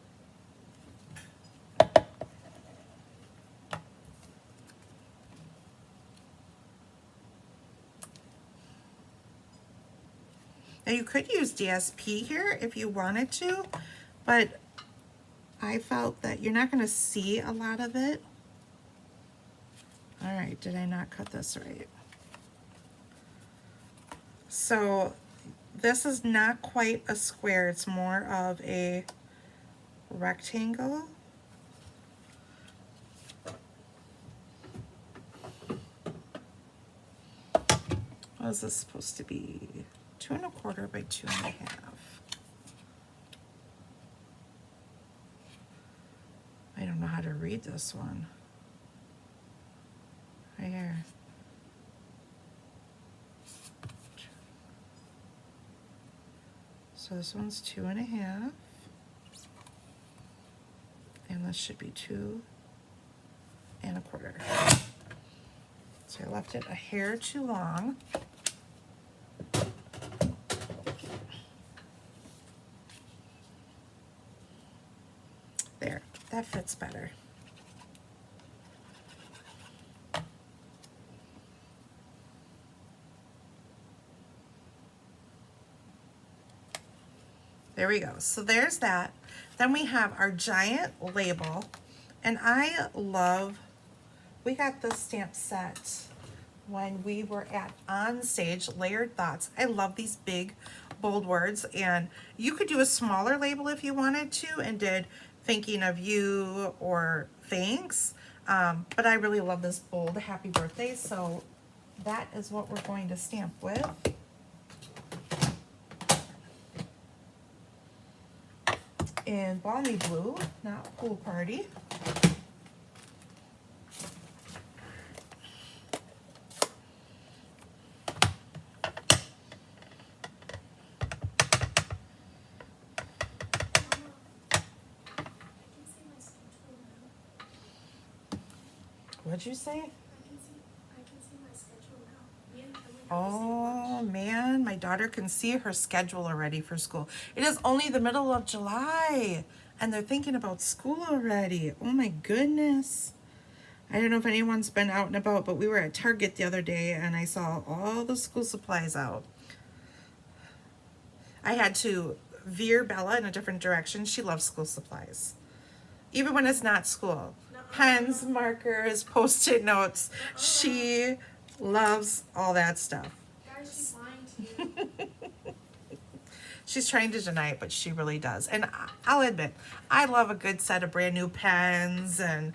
Now you could use DSP here if you wanted to, but I felt that you're not going to see a lot of it. All right, did I not cut this right? So this is not quite a square, it's more of a rectangle. What is this supposed to be? 2 1/4 by 2 1/2. I don't know how to read this one. Right here. So this one's 2 1/2. And this should be 2 1/4. So I left it a hair too long. There, that fits better. There we go. So there's that. Then we have our giant label, and I love, we got this stamp set when we were at On Stage, Layered Thoughts. I love these big, bold words, and you could do a smaller label if you wanted to and did thinking of you or thanks, but I really love this bold happy birthday, so that is what we're going to stamp with. In Balmy Blue, not Pool Party. What'd you say? I can see my schedule now. Me and Kelly have the same Oh lunch. man, my daughter can see her schedule already for school. It is only the middle of July and they're thinking about school already. Oh my goodness. I don't know if anyone's been out and about, but we were at Target the other day and I saw all the school supplies out. I had to veer Bella in a different direction. She loves school supplies. Even when it's not school. Pens, markers, post-it notes. She loves all that stuff. Guys, she's lying to you. She's trying to deny it, but she really does. And I'll admit, I love a good set of brand new pens and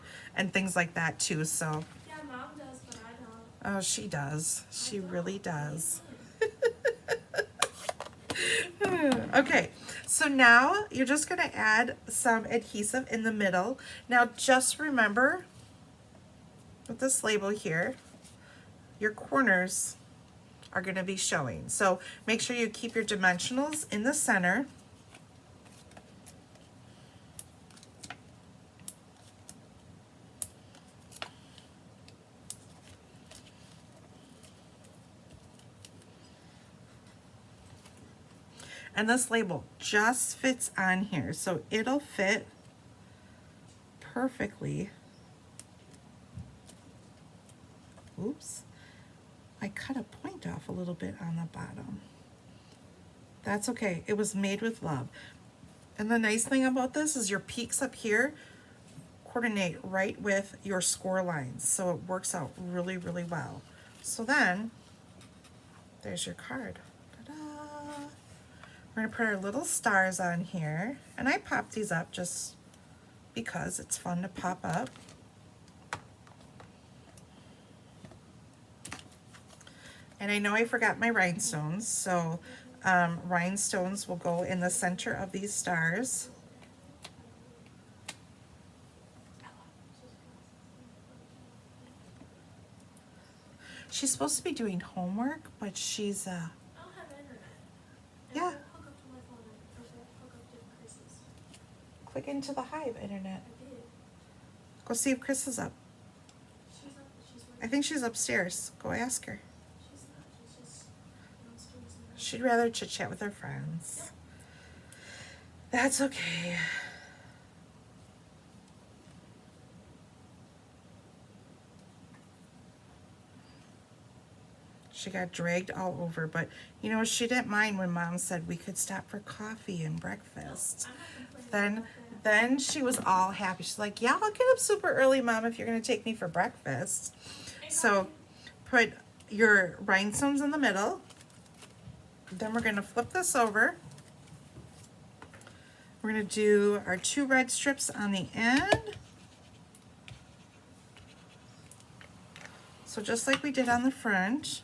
things like that too. So, Yeah, Mom does, but I don't. oh, she does. She really does. Okay, so now you're just going to add some adhesive in the middle. Now just remember with this label here, your corners are going to be showing. So make sure you keep your dimensionals in the center. And this label just fits on here, so it'll fit perfectly. Oops, I cut a point off a little bit on the bottom. That's okay, it was made with love. And the nice thing about this is your peaks up here coordinate right with your score lines, so it works out really, really well. So then, there's your card. We're gonna put our little stars on here, and I popped these up just because it's fun to pop up. And I know I forgot my rhinestones, so rhinestones will go in the center of these stars. She's supposed to be doing homework, but she's I don't have internet. And Yeah. I hook up to my phone and hook up to Chris's. click into the Hive internet. I did. Go see if Chris is up. She's up, but she's I think she's upstairs. Go ask her. She's not. She's just downstairs. She'd rather chit chat with her friends. That's okay. She got dragged all over, but you know, she didn't mind when Mom said we could stop for coffee and breakfast. I'm not complaining Then, about that. then she was all happy. She's like, yeah, I'll get up super early, Mom, if you're gonna take me for breakfast. So put your rhinestones in the middle. Then we're gonna flip this over. We're gonna do our 2 red strips on the end. So just like we did on the front.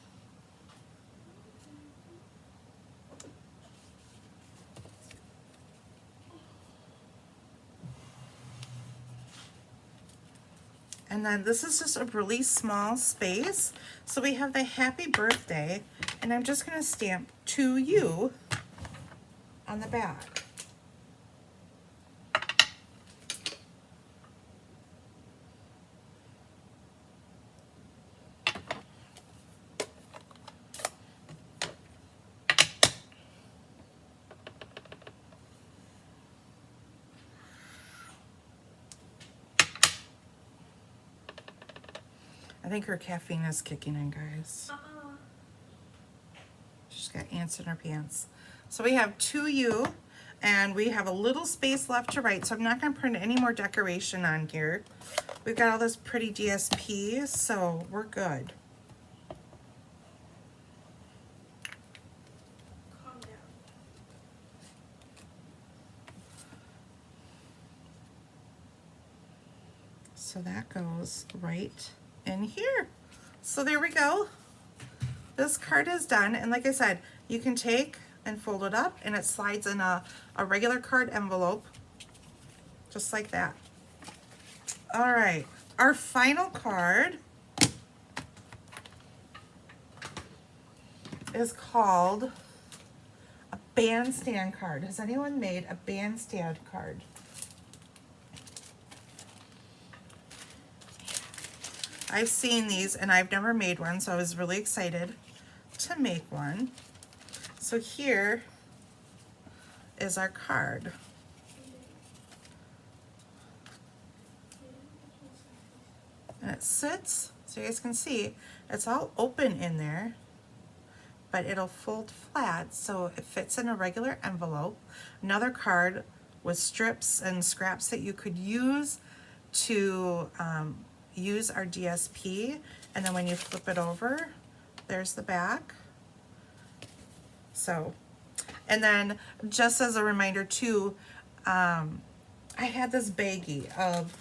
And then this is just a really small space. So we have the happy birthday, and I'm just gonna stamp to you on the back. I think her caffeine is kicking in, guys. She's got ants in her pants. So we have 2U, and we have a little space left to write, so I'm not going to print any more decoration on here. We've got all this pretty DSP, so we're good. Calm down. So that goes right in here. So there we go. This card is done, and like I said, you can take and fold it up, and it slides in a regular card envelope, just like that. All right, our final card is called a bandstand card. Has anyone made a bandstand card? I've seen these and I've never made one, so I was really excited to make one. So here is our card. And it sits, so you guys can see, it's all open in there, but it'll fold flat so it fits in a regular envelope. Another card with strips and scraps that you could use to use our DSP, and then when you flip it over, there's the back. So, and then just as a reminder too, I had this baggie of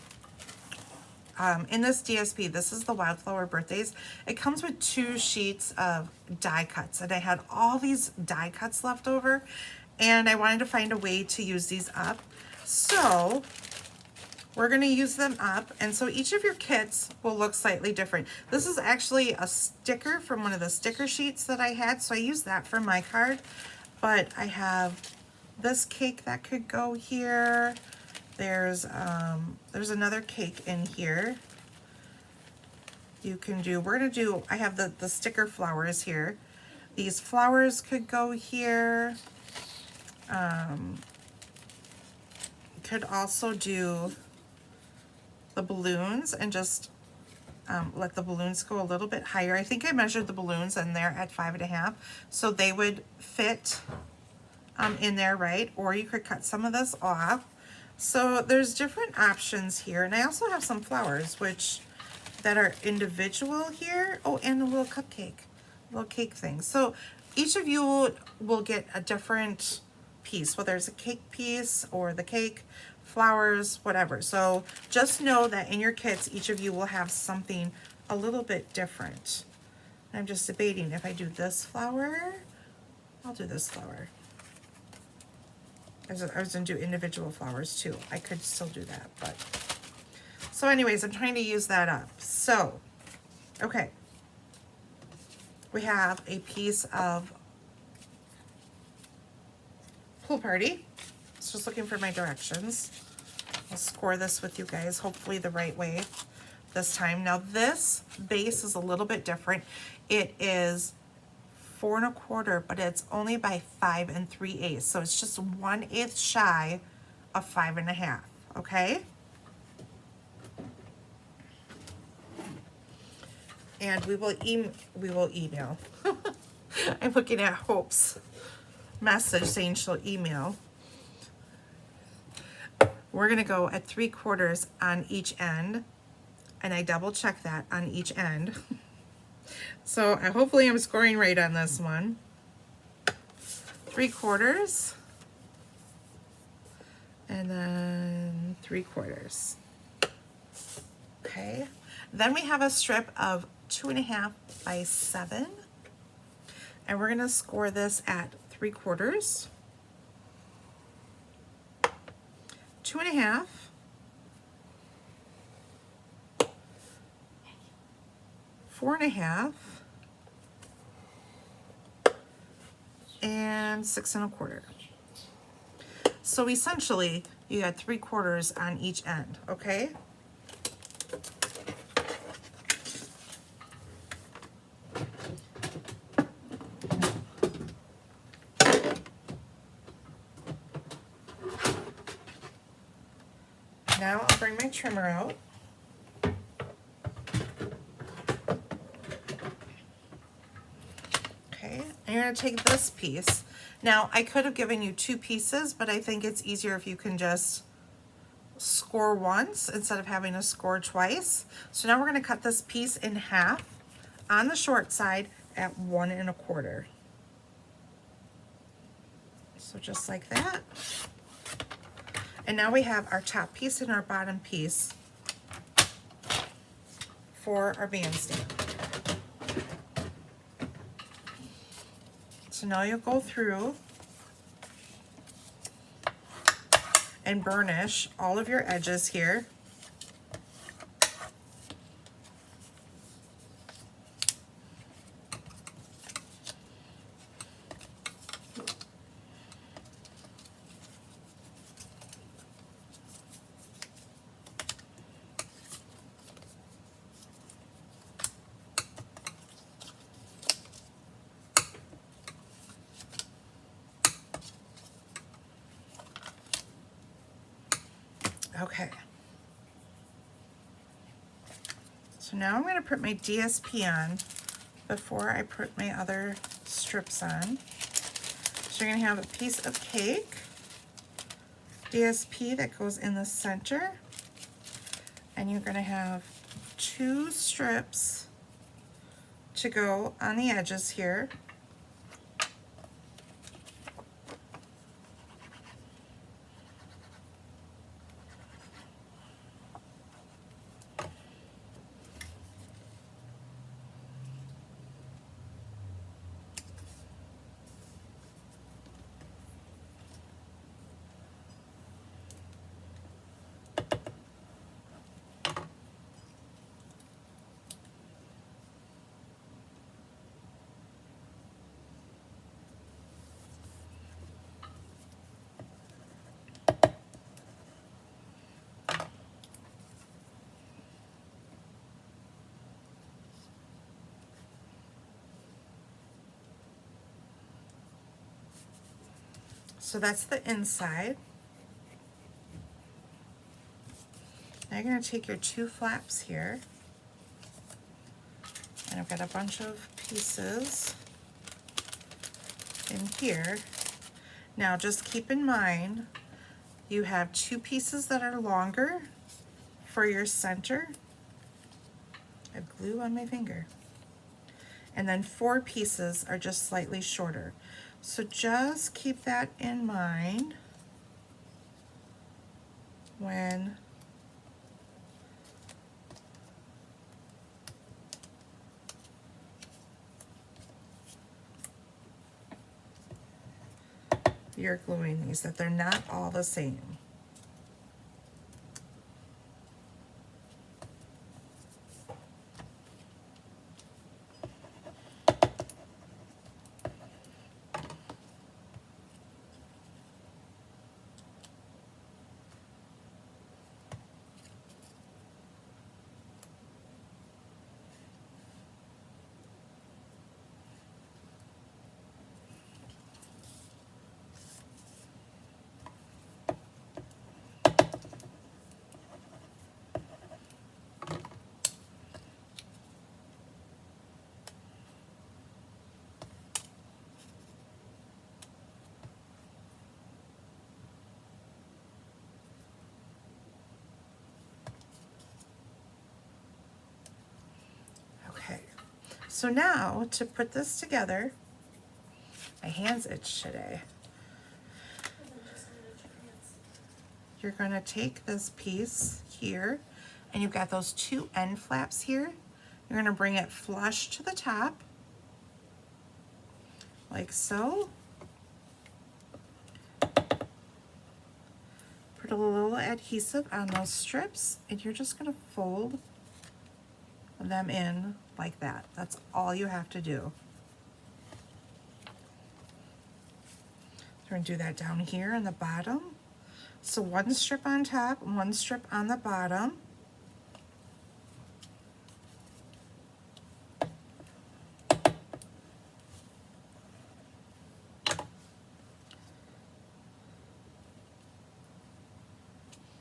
in this DSP, this is the Wildflower Birthdays. It comes with 2 sheets of die cuts, and I had all these die cuts left over, and I wanted to find a way to use these up. So we're gonna use them up, and so each of your kits will look slightly different. This is actually a sticker from one of the sticker sheets that I had, so I used that for my card. But I have this cake that could go here. There's another cake in here. You can do, we're gonna do, I have the sticker flowers here. These flowers could go here. Could also do the balloons and just let the balloons go a little bit higher. I think I measured the balloons and they're at 5.5, so they would fit in there, right? Or you could cut some of this off. So there's different options here, and I also have some flowers that are individual here. Oh, and a little cupcake, little cake thing. So each of you will get a different piece, whether it's a cake piece or the cake flowers, whatever. So just know that in your kits, each of you will have something a little bit different. I'm just debating if I do this flower, I'll do this flower. I was gonna do individual flowers too. I could still do that, but. So anyways, I'm trying to use that up. So, okay. We have a piece of Pool Party. I was just looking for my directions. I'll score this with you guys, hopefully the right way this time. Now this base is a little bit different. It is 4 1/4, but it's only by 5 3/8. So it's just 1/8 shy of 5 1/2, okay? And we will email. I'm looking at Hope's message saying she'll email. We're gonna go at 3/4 on each end, and I double check that on each end. So hopefully I'm scoring right on this one. 3/4, and then 3/4. Okay, then we have a strip of 2 1/2 by 7, and we're gonna score this at 3/4, 2 1/2, four 1/2, and 6 1/4. So essentially, you got 3/4 on each end, okay? Now I'll bring my trimmer out. Okay, and you're gonna take this piece. Now I could have given you 2 pieces, but I think it's easier if you can just score once instead of having to score twice. So now we're gonna cut this piece in half on the short side at 1 1/4. So just like that. And now we have our top piece and our bottom piece for our bandstand. So now you'll go through and burnish all of your edges here. Okay. So now I'm going to put my DSP on before I put my other strips on. So you're going to have a piece of cake, DSP that goes in the center, and you're going to have 2 strips to go on the edges here. So that's the inside. Now you're going to take your 2 flaps here, and I've got a bunch of pieces in here. Now just keep in mind, you have 2 pieces that are longer for your center. I have glue on my finger. And then 4 pieces are just slightly shorter. So just keep that in mind. when you're gluing these, that they're not all the same. Okay, so now to put this together, my hands itch today. And then just manage your hands. You're gonna take this piece here, and you've got those two end flaps here. You're gonna bring it flush to the top, like so. Put a little adhesive on those strips, and you're just gonna fold them in like that. That's all you have to do. We're gonna do that down here in the bottom. So one strip on top, one strip on the bottom.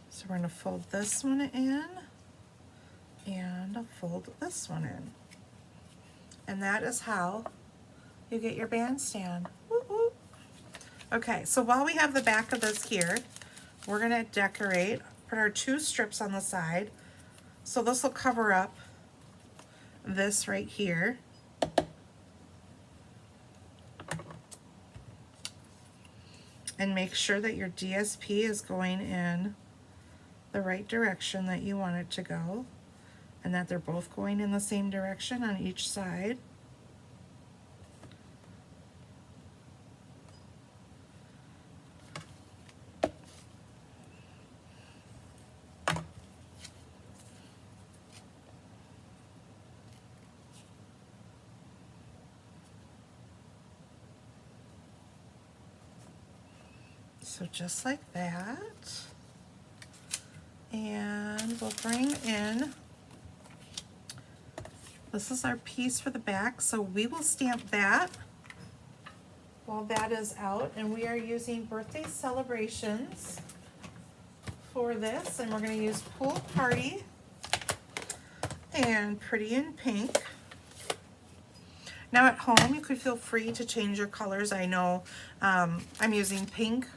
So we're gonna fold this one in and fold this one in. And that is how you get your bandstand. Woo woo. Okay, so while we have the back of this here, we're gonna decorate, put our two strips on the side. So this will cover up this right here. And make sure that your DSP is going in the right direction that you want it to go, and that they're both going in the same direction on each side. So just like that. And we'll bring in, this is our piece for the back, so we will stamp that while that is out, and we are using birthday celebrations for this, and we're going to use Pool Party and Pretty in Pink. Now at home, you could feel free to change your colors. I know I'm using pink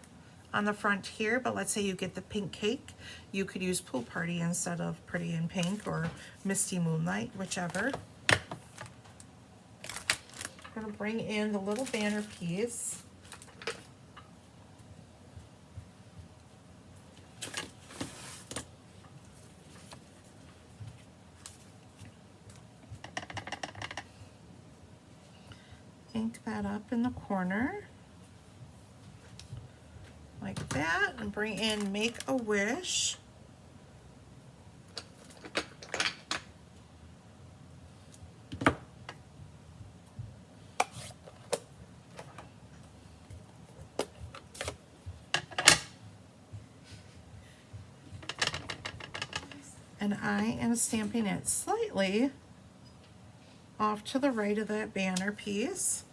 on the front here, but let's say you get the pink cake, you could use Pool Party instead of Pretty in Pink or Misty Moonlight, whichever. I'm gonna bring in the little banner piece. Ink that up in the corner. Like that, and bring in Make a Wish. And I am stamping it slightly off to the right of that banner piece.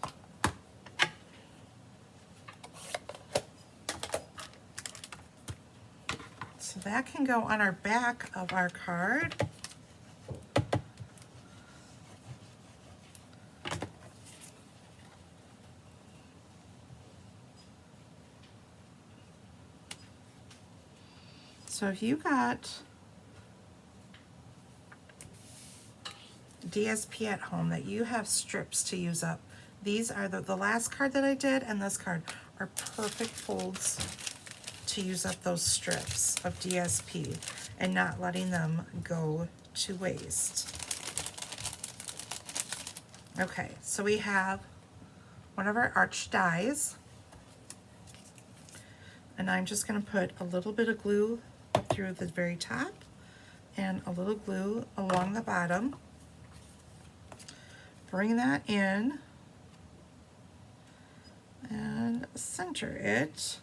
So that can go on our back of our card. So if you got DSP at home that you have strips to use up, these are the last card that I did and this card are perfect folds to use up those strips of DSP and not letting them go to waste. Okay, so we have one of our arch dies, and I'm just going to put a little bit of glue up through the very top and a little glue along the bottom. Bring that in and center it.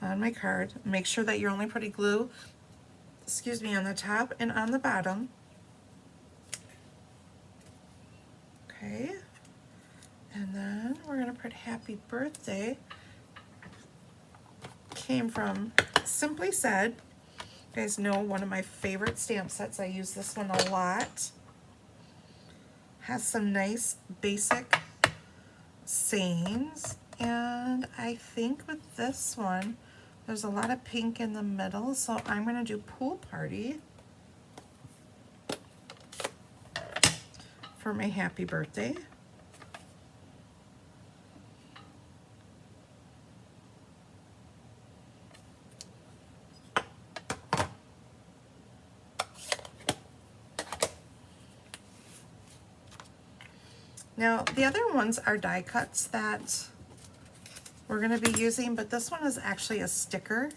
On my card. Make sure that you're only putting glue, excuse me, on the top and on the bottom. Okay, and then we're gonna put happy birthday. Came from Simply Said. You guys know one of my favorite stamp sets. I use this one a lot. Has some nice basic sayings, and I think with this one there's a lot of pink in the middle, so I'm going to do pool party for my happy birthday. Now, the other ones are die cuts that we're going to be using, but this one is actually a sticker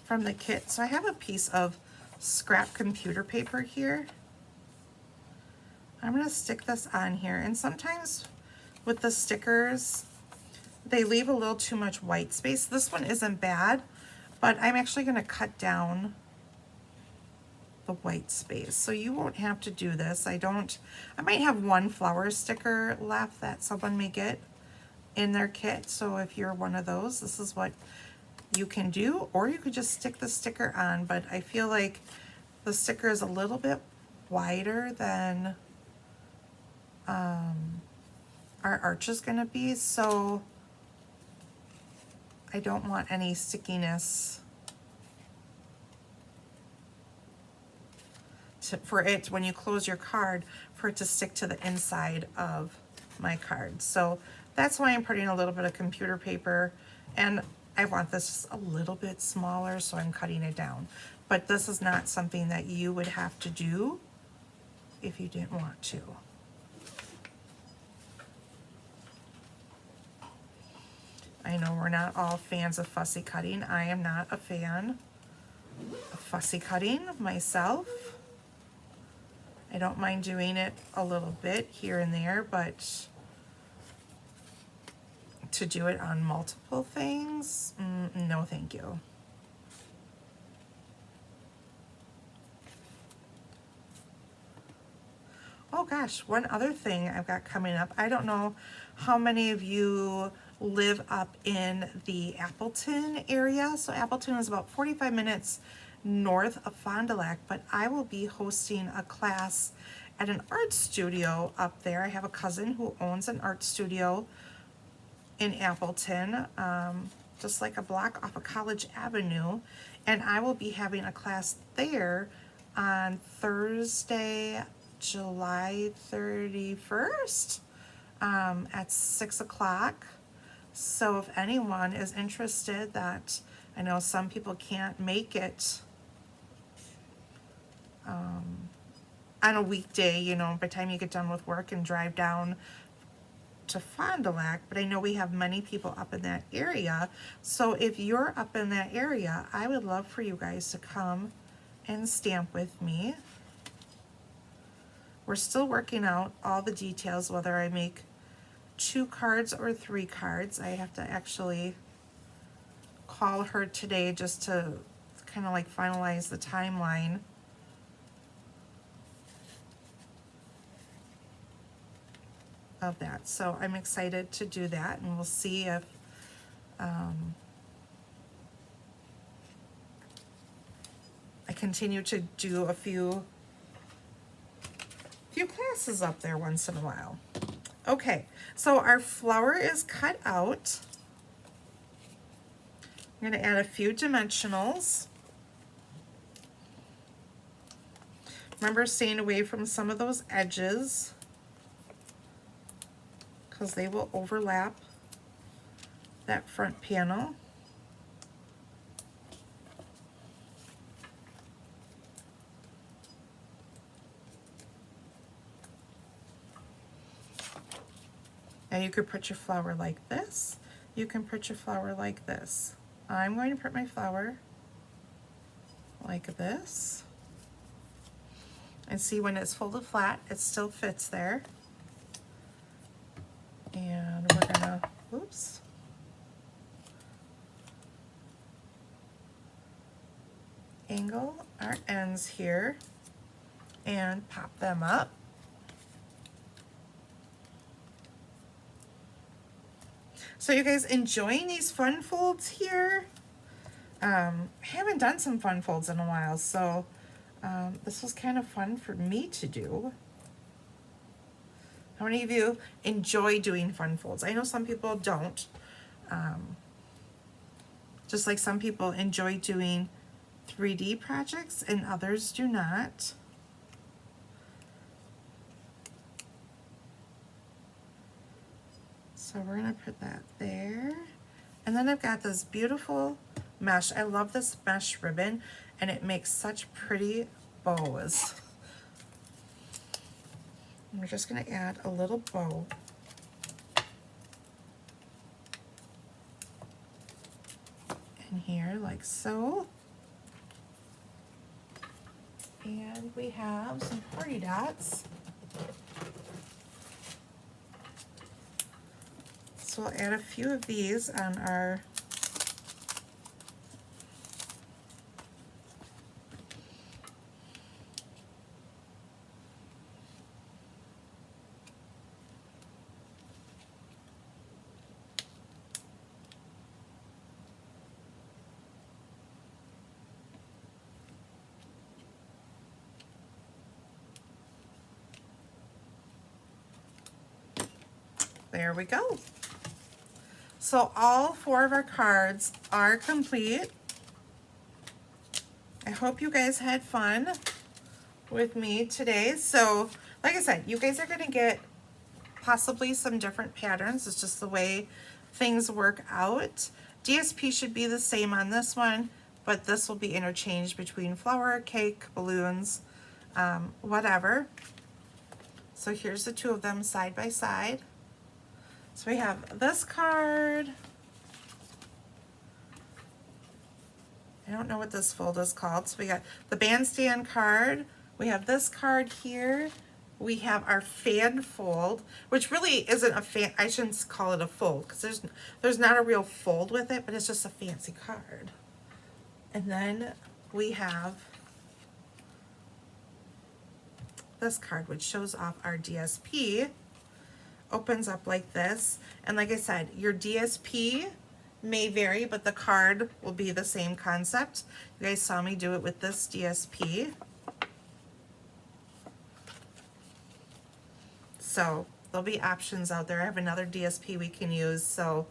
from the kit. So I have a piece of scrap computer paper here. I'm going to stick this on here, and sometimes with the stickers, they leave a little too much white space. This one isn't bad, but I'm actually going to cut down the white space, so you won't have to do this. I might have one flower sticker left that someone may get in their kit, so if you're one of those, this is what you can do, or you could just stick the sticker on, but I feel like the sticker is a little bit wider than our arch is going to be, so I don't want any stickiness for it when you close your card, for it to stick to the inside of my card. So that's why I'm putting a little bit of computer paper, and I want this just a little bit smaller, so I'm cutting it down. But this is not something that you would have to do if you didn't want to. I know we're not all fans of fussy cutting. I am not a fan of fussy cutting myself. I don't mind doing it a little bit here and there, but to do it on multiple things, no thank you. Oh gosh, one other thing I've got coming up. I don't know how many of you live up in the Appleton area. So Appleton is about 45 minutes north of Fond du Lac, but I will be hosting a class at an art studio up there. I have a cousin who owns an art studio in Appleton, just like a block off of College Avenue, and I will be having a class there on Thursday, July 31st at 6 o'clock. So if anyone is interested, that I know some people can't make it on a weekday, you know, by the time you get done with work and drive down to Fond du Lac, but I know we have many people up in that area. So if you're up in that area, I would love for you guys to come and stamp with me. We're still working out all the details, whether I make 2 cards or 3 cards. I have to actually call her today just to kind of like finalize the timeline. Of that. So I'm excited to do that, and we'll see if I continue to do a few classes up there once in a while. Okay, so our flower is cut out. I'm going to add a few dimensionals. Remember, staying away from some of those edges, because they will overlap that front panel. Now you could put your flower like this. You can put your flower like this. I'm going to put my flower like this. And see, when it's folded flat, it still fits there. And we're gonna, oops. Angle our ends here and pop them up. So you guys enjoying these fun folds here? I haven't done some fun folds in a while, so this was kind of fun for me to do. How many of you enjoy doing fun folds? I know some people don't. Just like some people enjoy doing 3D projects and others do not. So we're gonna put that there. And then I've got this beautiful mesh. I love this mesh ribbon and it makes such pretty bows. And we're just gonna add a little bow. In here like so. And we have some party dots. So we'll add a few of these on our there we go. So all 4 of our cards are complete. I hope you guys had fun with me today. So like I said, you guys are gonna get possibly some different patterns. It's just the way things work out. DSP should be the same on this one, but this will be interchanged between flower, cake, balloons, whatever. So here's the 2 of them side by side. So we have this card. I don't know what this fold is called. So we got the Bandstand card. We have this card here. We have our fan fold, which really isn't a fan. I shouldn't call it a fold because there's not a real fold with it, but it's just a fancy card. And then we have this card, which shows off our DSP. Opens up like this, and like I said, your DSP may vary, but the card will be the same concept. You guys saw me do it with this DSP. So there'll be options out there. I have another DSP we can use. So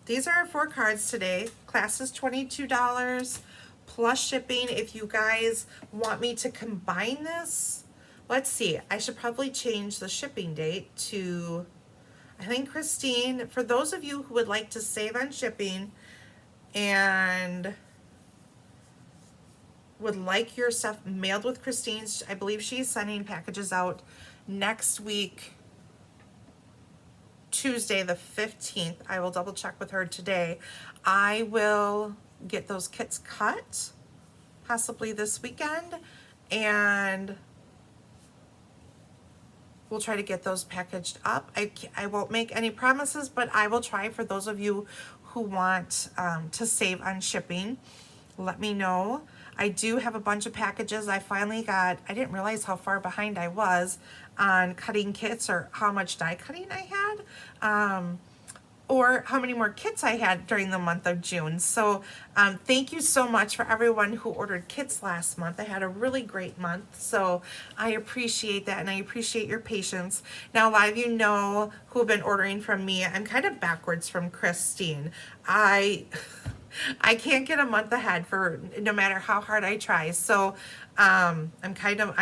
these are our 4 cards today. Class is $22 plus shipping. If you guys want me to combine this, let's see, I should probably change the shipping date to, I think Christine, for those of you who would like to save on shipping and would like your stuff mailed with Christine, I believe she's sending packages out next week, Tuesday the 15th. I will double check with her today. I will get those kits cut, possibly this weekend, and we'll try to get those packaged up. I won't make any promises, but I will try. For those of you who want to save on shipping, let me know. I do have a bunch of packages. I finally got, I didn't realize how far behind I was on cutting kits or how much die cutting I had. Or how many more kits I had during the month of June. So thank you so much for everyone who ordered kits last month. I had a really great month, so I appreciate that, and I appreciate your patience. Now, a lot of you know who have been ordering from me, I'm kind of backwards from Christine. I I can't get a month ahead for no matter how hard I try. So I'm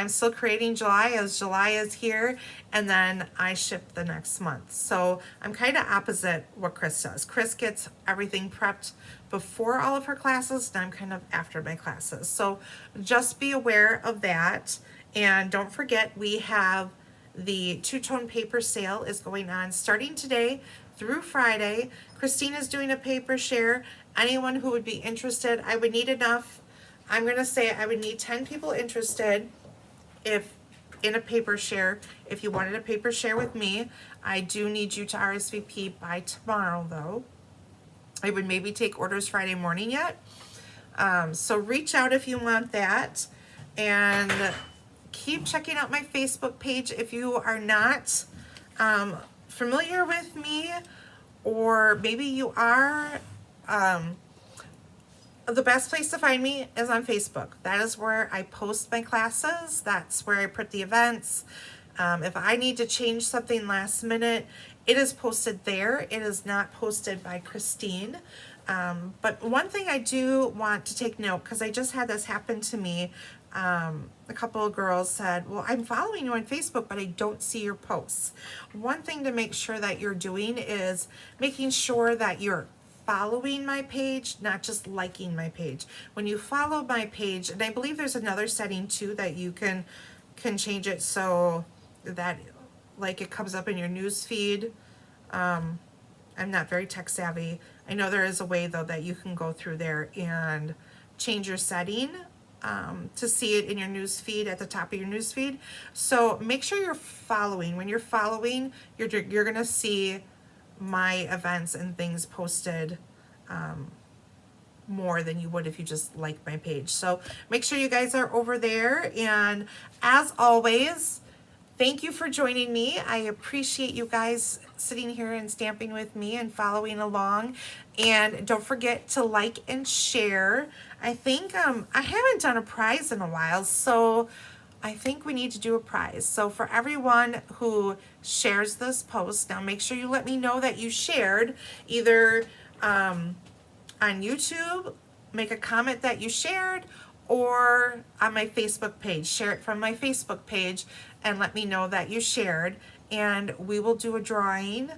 still creating July as July is here, and then I ship the next month. So I'm kind of opposite what Chris does. Chris gets everything prepped before all of her classes, and I'm kind of after my classes. So just be aware of that. And don't forget, we have the two-tone paper sale is going on starting today through Friday. Christina's doing a paper share. Anyone who would be interested, I would need enough. I'm gonna say I would need 10 people interested if in a paper share. If you wanted a paper share with me, I do need you to RSVP by tomorrow though. I would maybe take orders Friday morning yet. So reach out if you want that. And keep checking out my Facebook page if you are not familiar with me, or maybe you are. The best place to find me is on Facebook. That is where I post my classes. That's where I put the events. If I need to change something last minute, it is posted there. It is not posted by Christine. But one thing I do want to take note, because I just had this happen to me. A couple of girls said, well, I'm following you on Facebook, but I don't see your posts. One thing to make sure that you're doing is making sure that you're following my page, not just liking my page. When you follow my page, and I believe there's another setting too that you can change it so that like it comes up in your news feed. I'm not very tech savvy. I know there is a way though that you can go through there and change your setting to see it in your news feed at the top of your news feed. So make sure you're following. When you're following, you're gonna see my events and things posted more than you would if you just like my page. So make sure you guys are over there. And as always, thank you for joining me. I appreciate you guys sitting here and stamping with me and following along. And don't forget to like and share. I think I haven't done a prize in a while, so I think we need to do a prize. So for everyone who shares this post, now make sure you let me know that you shared, either on YouTube, make a comment that you shared, or on my Facebook page. Share it from my Facebook page and let me know that you shared, and we will do a drawing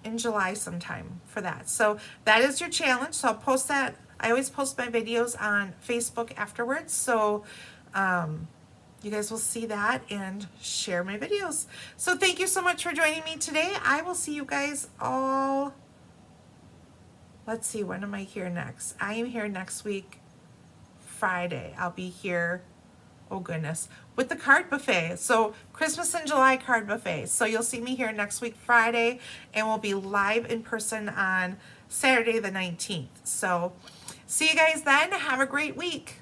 in July sometime for that. So that is your challenge. So I'll post that. I always post my videos on Facebook afterwards. So you guys will see that and share my videos. So thank you so much for joining me today. I will see you guys all. Let's see, when am I here next? I am here next week, Friday. I'll be here, oh goodness, with the card buffet. So Christmas in July card buffet. So you'll see me here next week, Friday, and we'll be live in person on Saturday the 19th. So see you guys then. Have a great week.